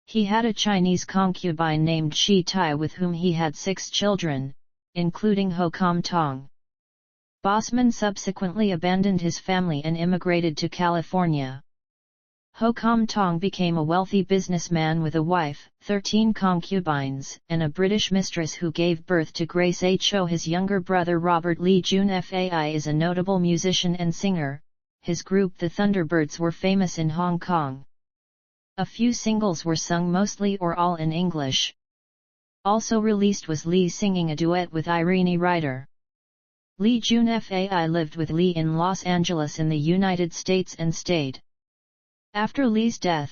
He had a Chinese concubine named Shi Tai with whom he had 6 children, including Ho Kam Tong. Bosman subsequently abandoned his family and immigrated to California. Ho Kam Tong became a wealthy businessman with a wife, 13 concubines, and a British mistress who gave birth to Grace Ho. His younger brother Robert Lee Jun Fai is a notable musician and singer. His group the Thunderbirds were famous in Hong Kong. A few singles were sung mostly or all in English. Also released was Lee singing a duet with Irene Ryder. Lee Jun Fai lived with Lee in Los Angeles in the United States and stayed. After Lee's death,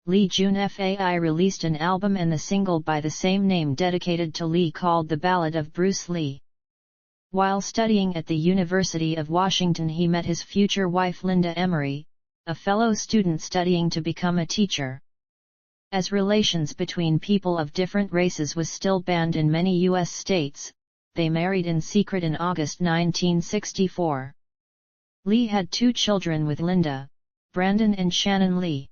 Lee Jun Fai released an album and the single by the same name dedicated to Lee called The Ballad of Bruce Lee. While studying at the University of Washington he met his future wife Linda Emery, a fellow student studying to become a teacher. As relations between people of different races was still banned in many U.S. states, they married in secret in August 1964. Lee had 2 children with Linda, Brandon and Shannon Lee.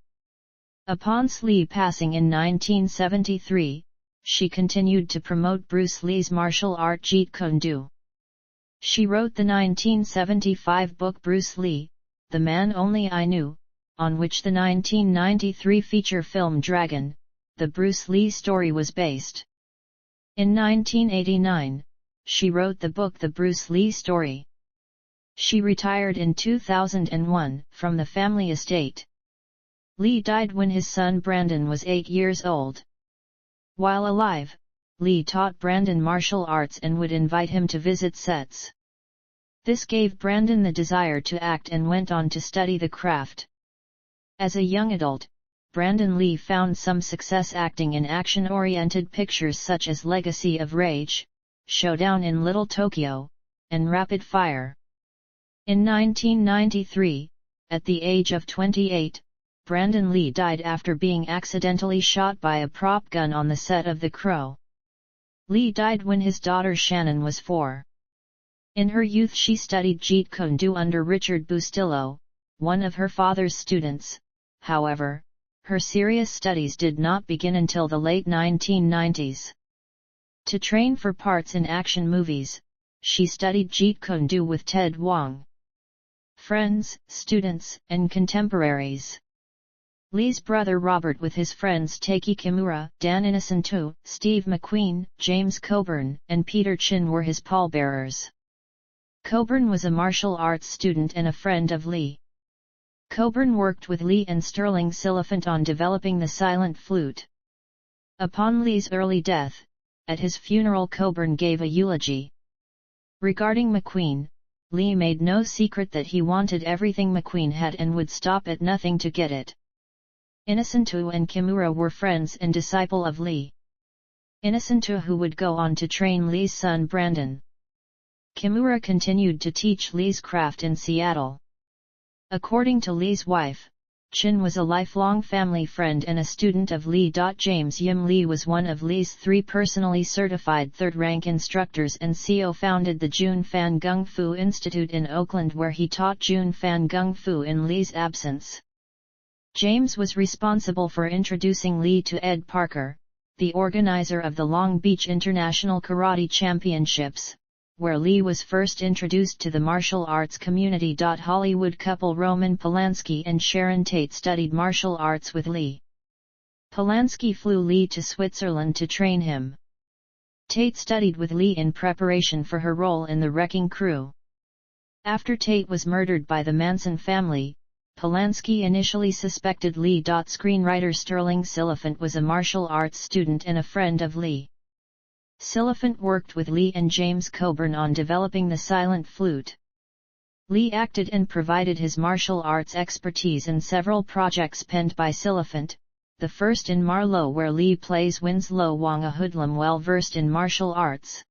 Upon Lee passing in 1973, she continued to promote Bruce Lee's martial art Jeet Kune Do. She wrote the 1975 book Bruce Lee, The Man Only I Knew, on which the 1993 feature film Dragon, the Bruce Lee story was based. In 1989, she wrote the book The Bruce Lee Story. She retired in 2001 from the family estate. Lee died when his son Brandon was 8 years old. While alive, Lee taught Brandon martial arts and would invite him to visit sets. This gave Brandon the desire to act and went on to study the craft. As a young adult, Brandon Lee found some success acting in action-oriented pictures such as Legacy of Rage, Showdown in Little Tokyo, and Rapid Fire. In 1993, at the age of 28, Brandon Lee died after being accidentally shot by a prop gun on the set of The Crow. Lee died when his daughter Shannon was 4. In her youth she studied Jeet Kune Do under Richard Bustillo, one of her father's students. However, her serious studies did not begin until the late 1990s. To train for parts in action movies, she studied Jeet Kune Do with Ted Wong. Friends, students, and contemporaries. Lee's brother Robert with his friends Taiki Kimura, Dan Inocentu, Steve McQueen, James Coburn, and Peter Chin were his pallbearers. Coburn was a martial arts student and a friend of Lee. Coburn worked with Lee and Sterling Silliphant on developing the silent flute. Upon Lee's early death, at his funeral Coburn gave a eulogy. Regarding McQueen, Lee made no secret that he wanted everything McQueen had and would stop at nothing to get it. Inocentu and Kimura were friends and disciple of Lee. Inocentu who would go on to train Lee's son Brandon. Kimura continued to teach Lee's craft in Seattle. According to Lee's wife, Chin was a lifelong family friend and a student of Lee. James Yim Lee was one of Lee's 3 personally certified third-rank instructors and co-founded the Jun Fan Gung Fu Institute in Oakland where he taught Jun Fan Gung Fu in Lee's absence. James was responsible for introducing Lee to Ed Parker, the organizer of the Long Beach International Karate Championships, where Lee was first introduced to the martial arts community. Hollywood couple Roman Polanski and Sharon Tate studied martial arts with Lee. Polanski flew Lee to Switzerland to train him. Tate studied with Lee in preparation for her role in The Wrecking Crew. After Tate was murdered by the Manson family, Polanski initially suspected Lee. Screenwriter Sterling Silliphant was a martial arts student and a friend of Lee. Silliphant worked with Lee and James Coburn on developing the silent flute. Lee acted and provided his martial arts expertise in several projects penned by Silliphant, the first in Marlowe where Lee plays Winslow Wong, a hoodlum well versed in martial arts.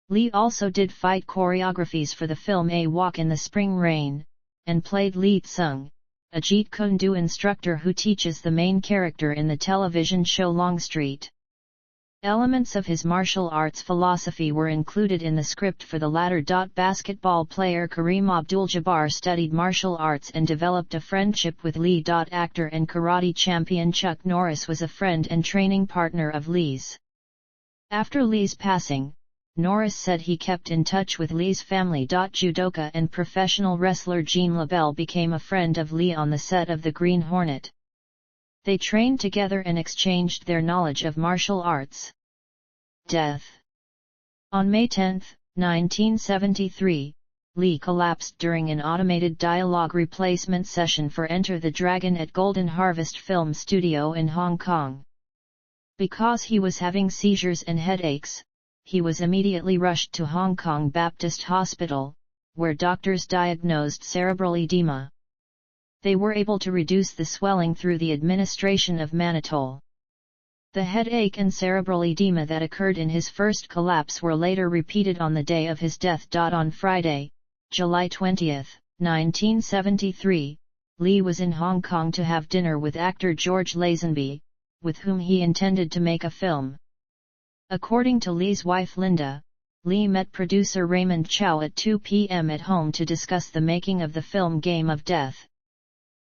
Lee also did fight choreographies for the film A Walk in the Spring Rain, and played Lee Tsung, a Jeet Kune Do instructor who teaches the main character in the television show Longstreet. Elements of his martial arts philosophy were included in the script for the latter. Basketball player Kareem Abdul-Jabbar studied martial arts and developed a friendship with Lee. Actor and karate champion Chuck Norris was a friend and training partner of Lee's. After Lee's passing, Norris said he kept in touch with Lee's family. Judoka and professional wrestler Gene LaBelle became a friend of Lee on the set of The Green Hornet. They trained together and exchanged their knowledge of martial arts. Death. On May 10, 1973, Lee collapsed during an automated dialogue replacement session for Enter the Dragon at Golden Harvest Film Studio in Hong Kong. Because he was having seizures and headaches, he was immediately rushed to Hong Kong Baptist Hospital, where doctors diagnosed cerebral edema. They were able to reduce the swelling through the administration of mannitol. The headache and cerebral edema that occurred in his first collapse were later repeated on the day of his death. On Friday, July 20, 1973, Lee was in Hong Kong to have dinner with actor George Lazenby, with whom he intended to make a film. According to Lee's wife Linda, Lee met producer Raymond Chow at 2 p.m. at home to discuss the making of the film Game of Death.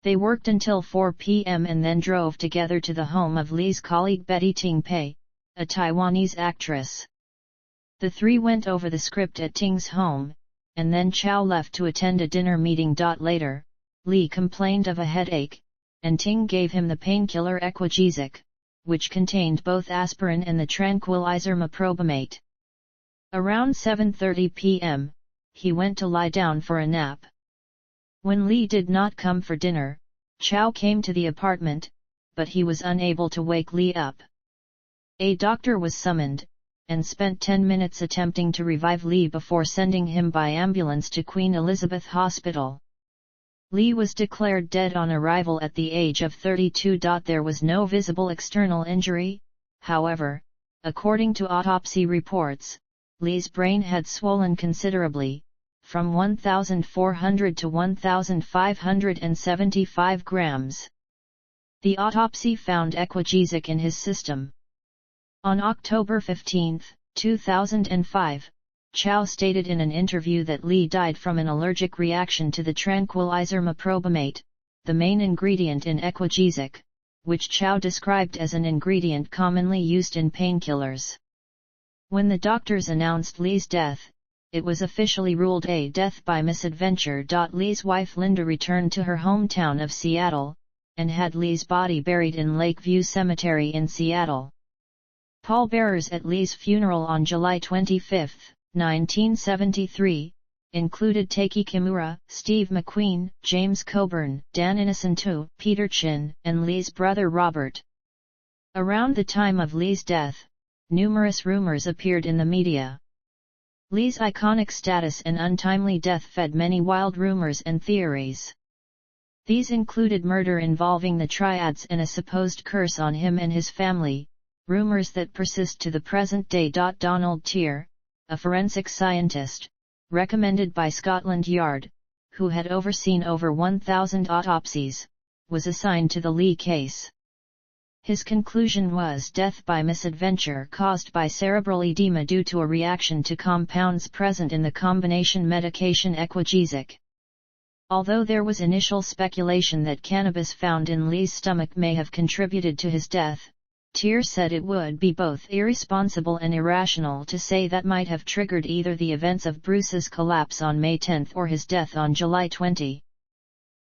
They worked until 4 p.m. and then drove together to the home of Lee's colleague Betty Ting Pei, a Taiwanese actress. The three went over the script at Ting's home, and then Chow left to attend a dinner meeting. Later, Lee complained of a headache, and Ting gave him the painkiller Equagesic, which contained both aspirin and the tranquilizer meprobamate. Around 7:30 p.m., he went to lie down for a nap. When Lee did not come for dinner, Chow came to the apartment, but he was unable to wake Lee up. A doctor was summoned, and spent 10 minutes attempting to revive Lee before sending him by ambulance to Queen Elizabeth Hospital. Lee was declared dead on arrival at the age of 32. There was no visible external injury, however, according to autopsy reports, Lee's brain had swollen considerably, from 1,400 to 1,575 grams. The autopsy found Equagesic in his system. On October 15, 2005, Chow stated in an interview that Lee died from an allergic reaction to the tranquilizer meprobamate, the main ingredient in Equagesic, which Chow described as an ingredient commonly used in painkillers. When the doctors announced Lee's death, it was officially ruled a death by misadventure. Lee's wife Linda returned to her hometown of Seattle, and had Lee's body buried in Lakeview Cemetery in Seattle. Pallbearers at Lee's funeral on July 25, 1973, included Taiki Kimura, Steve McQueen, James Coburn, Dan Inocento, Peter Chin, and Lee's brother Robert. Around the time of Lee's death, numerous rumors appeared in the media. Lee's iconic status and untimely death fed many wild rumors and theories. These included murder involving the triads and a supposed curse on him and his family, rumors that persist to the present day. Donald Tier, a forensic scientist, recommended by Scotland Yard, who had overseen over 1,000 autopsies, was assigned to the Lee case. His conclusion was death by misadventure caused by cerebral edema due to a reaction to compounds present in the combination medication Equagesic. Although there was initial speculation that cannabis found in Lee's stomach may have contributed to his death, Tier said it would be both irresponsible and irrational to say that might have triggered either the events of Bruce's collapse on May 10 or his death on July 20.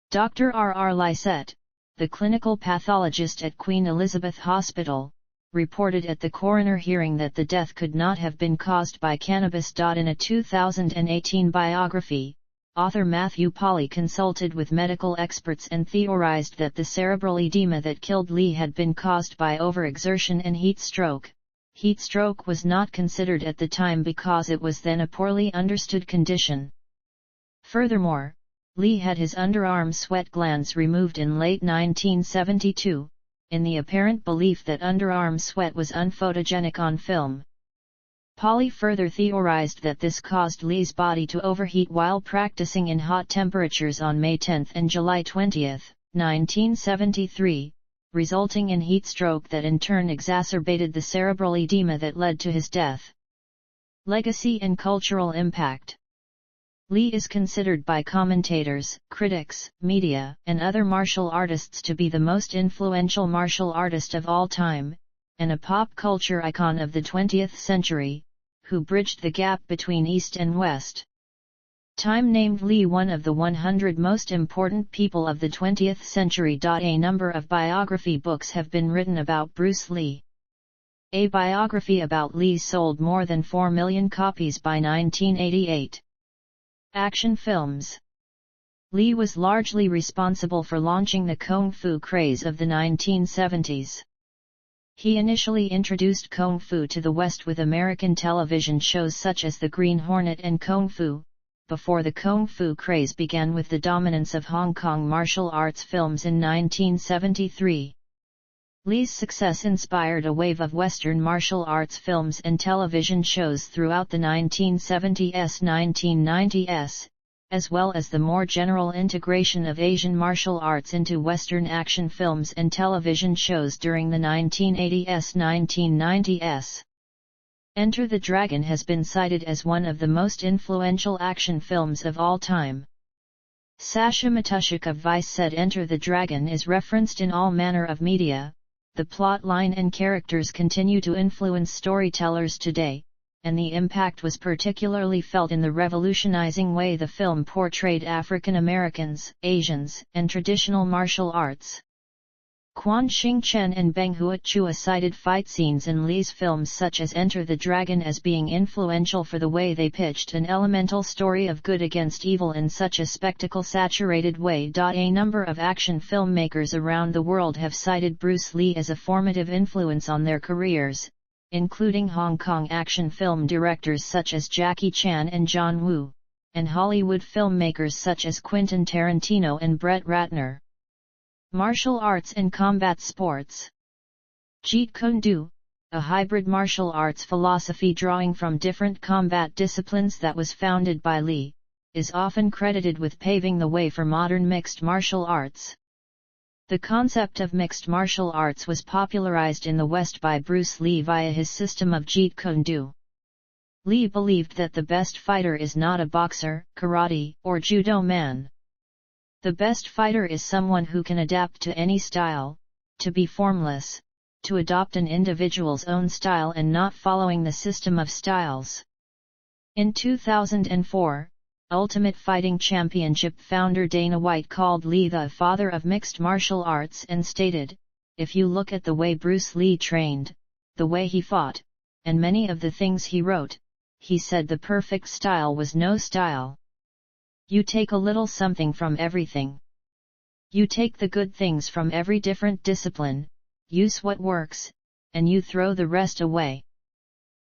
Dr. R. Lysette, the clinical pathologist at Queen Elizabeth Hospital, reported at the coroner hearing that the death could not have been caused by cannabis. In a 2018 biography, author Matthew Polly consulted with medical experts and theorized that the cerebral edema that killed Lee had been caused by overexertion and heat stroke. Heat stroke was not considered at the time because it was then a poorly understood condition. Furthermore, Lee had his underarm sweat glands removed in late 1972, in the apparent belief that underarm sweat was unphotogenic on film. Polly further theorized that this caused Lee's body to overheat while practicing in hot temperatures on May 10 and July 20. 1973, resulting in heat stroke that in turn exacerbated the cerebral edema that led to his death. Legacy and cultural impact. Lee is considered by commentators, critics, media, and other martial artists to be the most influential martial artist of all time, and a pop culture icon of the 20th century, who bridged the gap between East and West. Time named Lee one of the 100 most important people of the 20th century. A number of biography books have been written about Bruce Lee. A biography about Lee sold more than 4 million copies by 1988. Action films. Lee was largely responsible for launching the Kung Fu craze of the 1970s. He initially introduced Kung Fu to the West with American television shows such as The Green Hornet and Kung Fu, before the Kung Fu craze began with the dominance of Hong Kong martial arts films in 1973. Lee's success inspired a wave of Western martial arts films and television shows throughout the 1970s-1990s, as well as the more general integration of Asian martial arts into Western action films and television shows during the 1980s-1990s. Enter the Dragon has been cited as one of the most influential action films of all time. Sasha Matushik of Vice said Enter the Dragon is referenced in all manner of media. The plot line and characters continue to influence storytellers today, and the impact was particularly felt in the revolutionizing way the film portrayed African Americans, Asians, and traditional martial arts. Quan Xing Chen and Beng Huachua cited fight scenes in Lee's films such as Enter the Dragon as being influential for the way they pitched an elemental story of good against evil in such a spectacle-saturated way. A number of action filmmakers around the world have cited Bruce Lee as a formative influence on their careers, including Hong Kong action film directors such as Jackie Chan and John Woo, and Hollywood filmmakers such as Quentin Tarantino and Brett Ratner. Martial arts and combat sports. Jeet Kune Do, a hybrid martial arts philosophy drawing from different combat disciplines that was founded by Lee, is often credited with paving the way for modern mixed martial arts. The concept of mixed martial arts was popularized in the West by Bruce Lee via his system of Jeet Kune Do. Lee believed that the best fighter is not a boxer, karate, or judo man. The best fighter is someone who can adapt to any style, to be formless, to adopt an individual's own style and not following the system of styles. In 2004, Ultimate Fighting Championship founder Dana White called Lee the father of mixed martial arts and stated, "If you look at the way Bruce Lee trained, the way he fought, and many of the things he wrote, he said the perfect style was no style. You take a little something from everything. You take the good things from every different discipline, use what works, and you throw the rest away."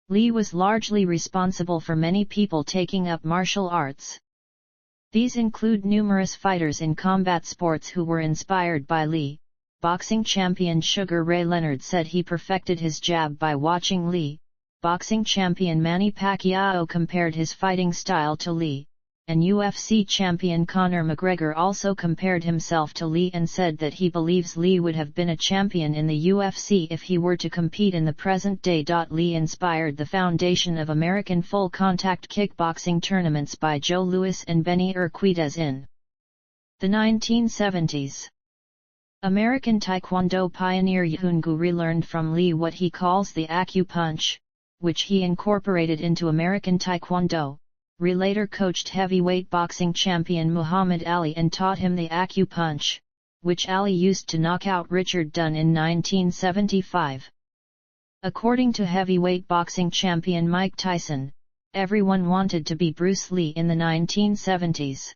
Lee was largely responsible for many people taking up martial arts. These include numerous fighters in combat sports who were inspired by Lee. Boxing champion Sugar Ray Leonard said he perfected his jab by watching Lee. Boxing champion Manny Pacquiao compared his fighting style to Lee. And UFC champion Conor McGregor also compared himself to Lee and said that he believes Lee would have been a champion in the UFC if he were to compete in the present day. Lee inspired the foundation of American full-contact kickboxing tournaments by Joe Louis and Benny Urquidez in the 1970s. American Taekwondo pioneer Yahungu relearned from Lee what he calls the acupunch, which he incorporated into American Taekwondo. Lee later coached heavyweight boxing champion Muhammad Ali and taught him the acupunch, which Ali used to knock out Richard Dunn in 1975. According to heavyweight boxing champion Mike Tyson, everyone wanted to be Bruce Lee in the 1970s.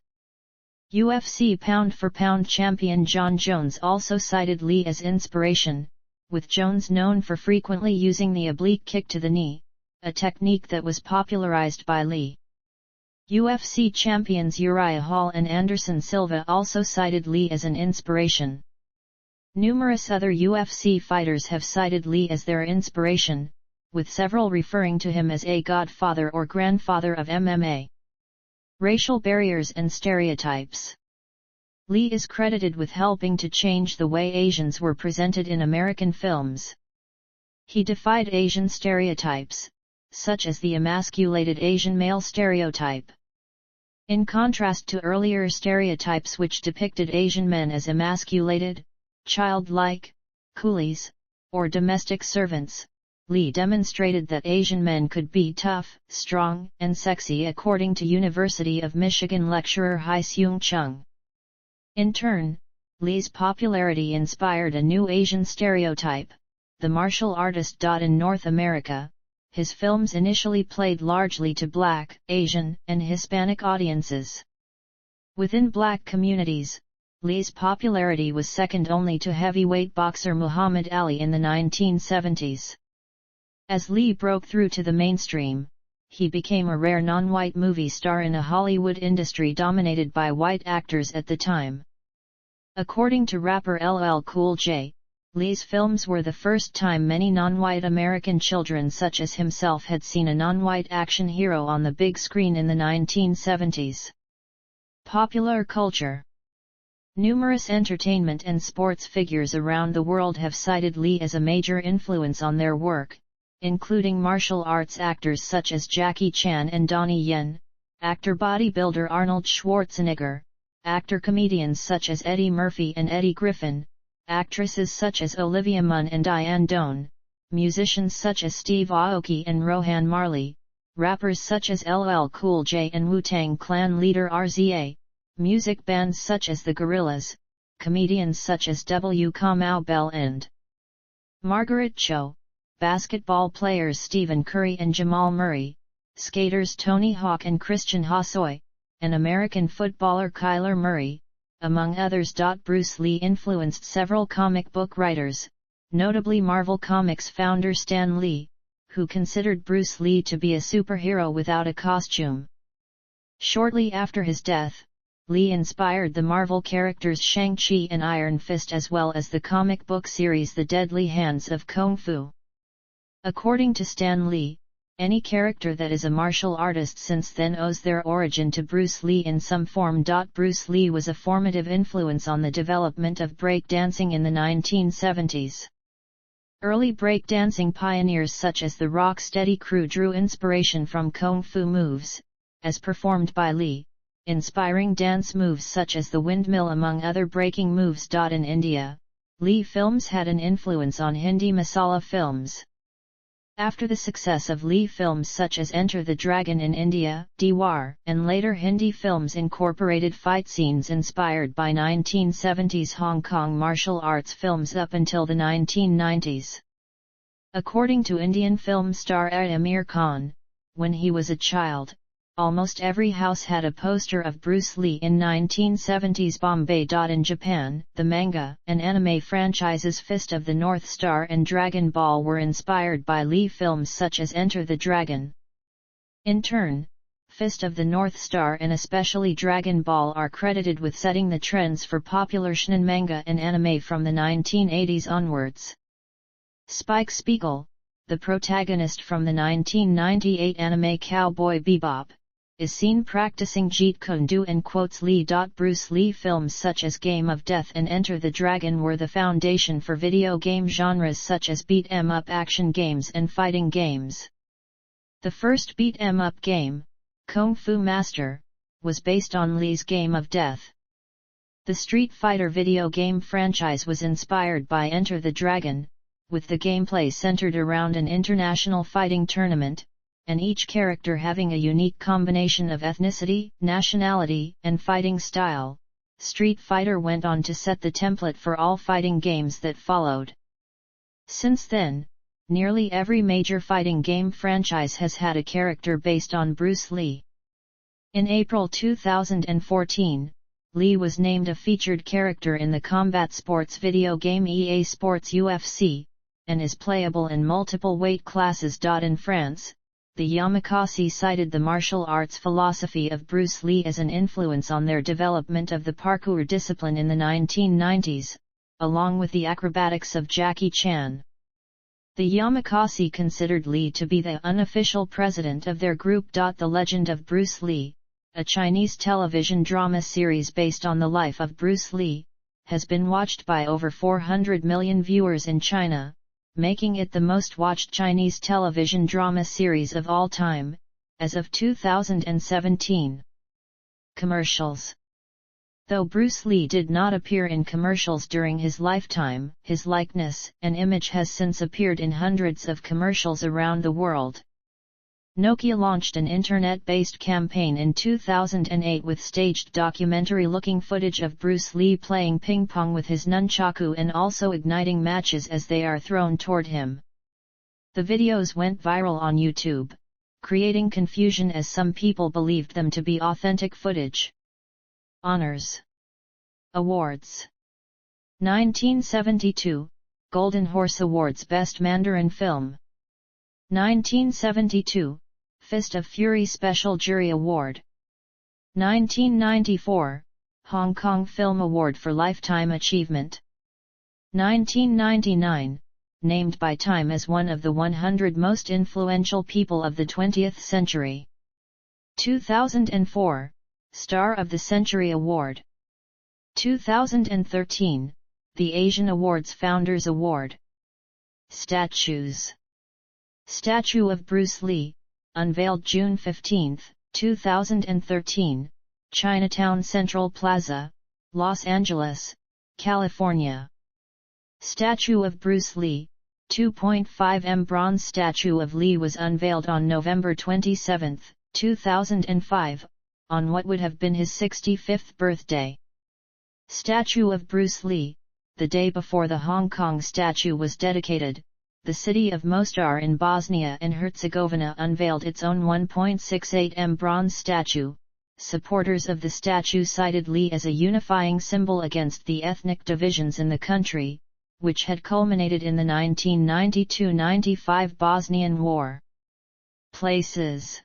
UFC pound-for-pound champion John Jones also cited Lee as inspiration, with Jones known for frequently using the oblique kick to the knee, a technique that was popularized by Lee. UFC champions Uriah Hall and Anderson Silva also cited Lee as an inspiration. Numerous other UFC fighters have cited Lee as their inspiration, with several referring to him as a godfather or grandfather of MMA. Racial barriers and stereotypes. Lee is credited with helping to change the way Asians were presented in American films. He defied Asian stereotypes, such as the emasculated Asian male stereotype. In contrast to earlier stereotypes which depicted Asian men as emasculated, childlike, coolies, or domestic servants, Lee demonstrated that Asian men could be tough, strong, and sexy according to University of Michigan lecturer Hye-Seung Chung. In turn, Lee's popularity inspired a new Asian stereotype, the martial artist. In North America, his films initially played largely to Black, Asian, and Hispanic audiences. Within Black communities, Lee's popularity was second only to heavyweight boxer Muhammad Ali in the 1970s. As Lee broke through to the mainstream, he became a rare non-white movie star in a Hollywood industry dominated by white actors at the time. According to rapper LL Cool J, Lee's films were the first time many non-white American children such as himself had seen a non-white action hero on the big screen in the 1970s. Popular culture. Numerous entertainment and sports figures around the world have cited Lee as a major influence on their work, including martial arts actors such as Jackie Chan and Donnie Yen, actor bodybuilder Arnold Schwarzenegger, actor-comedians such as Eddie Murphy and Eddie Griffin, actresses such as Olivia Munn and Diane Doan, musicians such as Steve Aoki and Rohan Marley, rappers such as LL Cool J and Wu-Tang Clan leader RZA, music bands such as the Gorillaz, comedians such as W. Kamau Bell and Margaret Cho, basketball players Stephen Curry and Jamal Murray, skaters Tony Hawk and Christian Hosoi, and American footballer Kyler Murray, among others. Bruce Lee influenced several comic book writers, notably Marvel Comics founder Stan Lee, who considered Bruce Lee to be a superhero without a costume. Shortly after his death, Lee inspired the Marvel characters Shang-Chi and Iron Fist as well as the comic book series The Deadly Hands of Kung Fu. According to Stan Lee, any character that is a martial artist since then owes their origin to Bruce Lee in some form. Bruce Lee was a formative influence on the development of breakdancing in the 1970s. Early breakdancing pioneers such as the Rocksteady crew drew inspiration from Kung Fu moves, as performed by Lee, inspiring dance moves such as the windmill among other breaking moves. In India, Lee films had an influence on Hindi masala films. After the success of Lee films such as Enter the Dragon in India, Diwar, and later Hindi films incorporated fight scenes inspired by 1970s Hong Kong martial arts films up until the 1990s. According to Indian film star Amir Khan, when he was a child, almost every house had a poster of Bruce Lee in 1970s Bombay. In Japan, the manga and anime franchises Fist of the North Star and Dragon Ball were inspired by Lee films such as Enter the Dragon. In turn, Fist of the North Star and especially Dragon Ball are credited with setting the trends for popular shonen manga and anime from the 1980s onwards. Spike Spiegel, the protagonist from the 1998 anime Cowboy Bebop, is seen practicing Jeet Kune Do and quotes Lee. Bruce Lee films such as Game of Death and Enter the Dragon were the foundation for video game genres such as beat-em-up action games and fighting games. The first beat-em-up game, Kung Fu Master, was based on Lee's Game of Death. The Street Fighter video game franchise was inspired by Enter the Dragon, with the gameplay centered around an international fighting tournament, and each character having a unique combination of ethnicity, nationality, and fighting style. Street Fighter went on to set the template for all fighting games that followed. Since then, nearly every major fighting game franchise has had a character based on Bruce Lee. In April 2014, Lee was named a featured character in the combat sports video game EA Sports UFC, and is playable in multiple weight classes. In France, the Yamakasi cited the martial arts philosophy of Bruce Lee as an influence on their development of the parkour discipline in the 1990s, along with the acrobatics of Jackie Chan. The Yamakasi considered Lee to be the unofficial president of their group. The legend of Bruce Lee, a Chinese television drama series based on the life of Bruce Lee, has been watched by over 400 million viewers in China, making it the most watched Chinese television drama series of all time, as of 2017. Commercials. Though Bruce Lee did not appear in commercials during his lifetime, his likeness and image has since appeared in hundreds of commercials around the world. Nokia launched an internet-based campaign in 2008 with staged documentary-looking footage of Bruce Lee playing ping-pong with his nunchaku and also igniting matches as they are thrown toward him. The videos went viral on YouTube, creating confusion as some people believed them to be authentic footage. Honors. Awards. 1972, Golden Horse Awards Best Mandarin Film. 1972, Fist of Fury Special Jury Award. 1994, Hong Kong Film Award for Lifetime Achievement. 1999, named by Time as one of the 100 most influential people of the 20th century. 2004, Star of the Century Award. 2013, the Asian Awards Founders Award. Statues. Statue of Bruce Lee, unveiled June 15, 2013, Chinatown Central Plaza, Los Angeles, California. Statue of Bruce Lee, 2.5 m bronze statue of Lee was unveiled on November 27, 2005, on what would have been his 65th birthday. Statue of Bruce Lee, the day before the Hong Kong statue was dedicated, the city of Mostar in Bosnia and Herzegovina unveiled its own 1.68 m bronze statue. Supporters of the statue cited Lee as a unifying symbol against the ethnic divisions in the country, which had culminated in the 1992-95 Bosnian War. Places.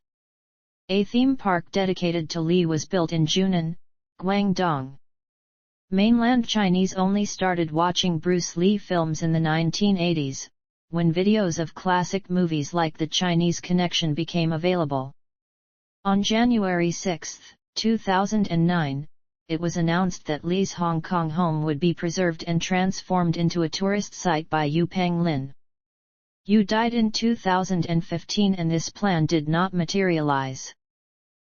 A theme park dedicated to Lee was built in Junan, Guangdong. Mainland Chinese only started watching Bruce Lee films in the 1980s, when videos of classic movies like The Chinese Connection became available. On January 6, 2009, it was announced that Lee's Hong Kong home would be preserved and transformed into a tourist site by Yu Panglin. Yu died in 2015 and this plan did not materialize.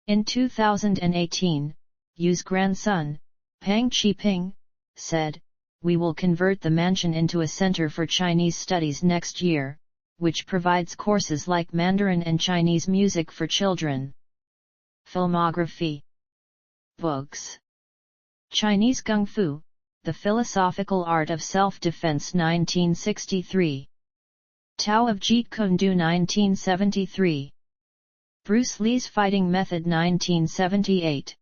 In 2018, Yu's grandson, Pang Qiping, said, "We will convert the mansion into a center for Chinese studies next year, which provides courses like Mandarin and Chinese music for children." Filmography. Books. Chinese Kung Fu, The Philosophical Art of Self-Defense 1963. Tao of Jeet Kune Do 1973. Bruce Lee's Fighting Method 1978.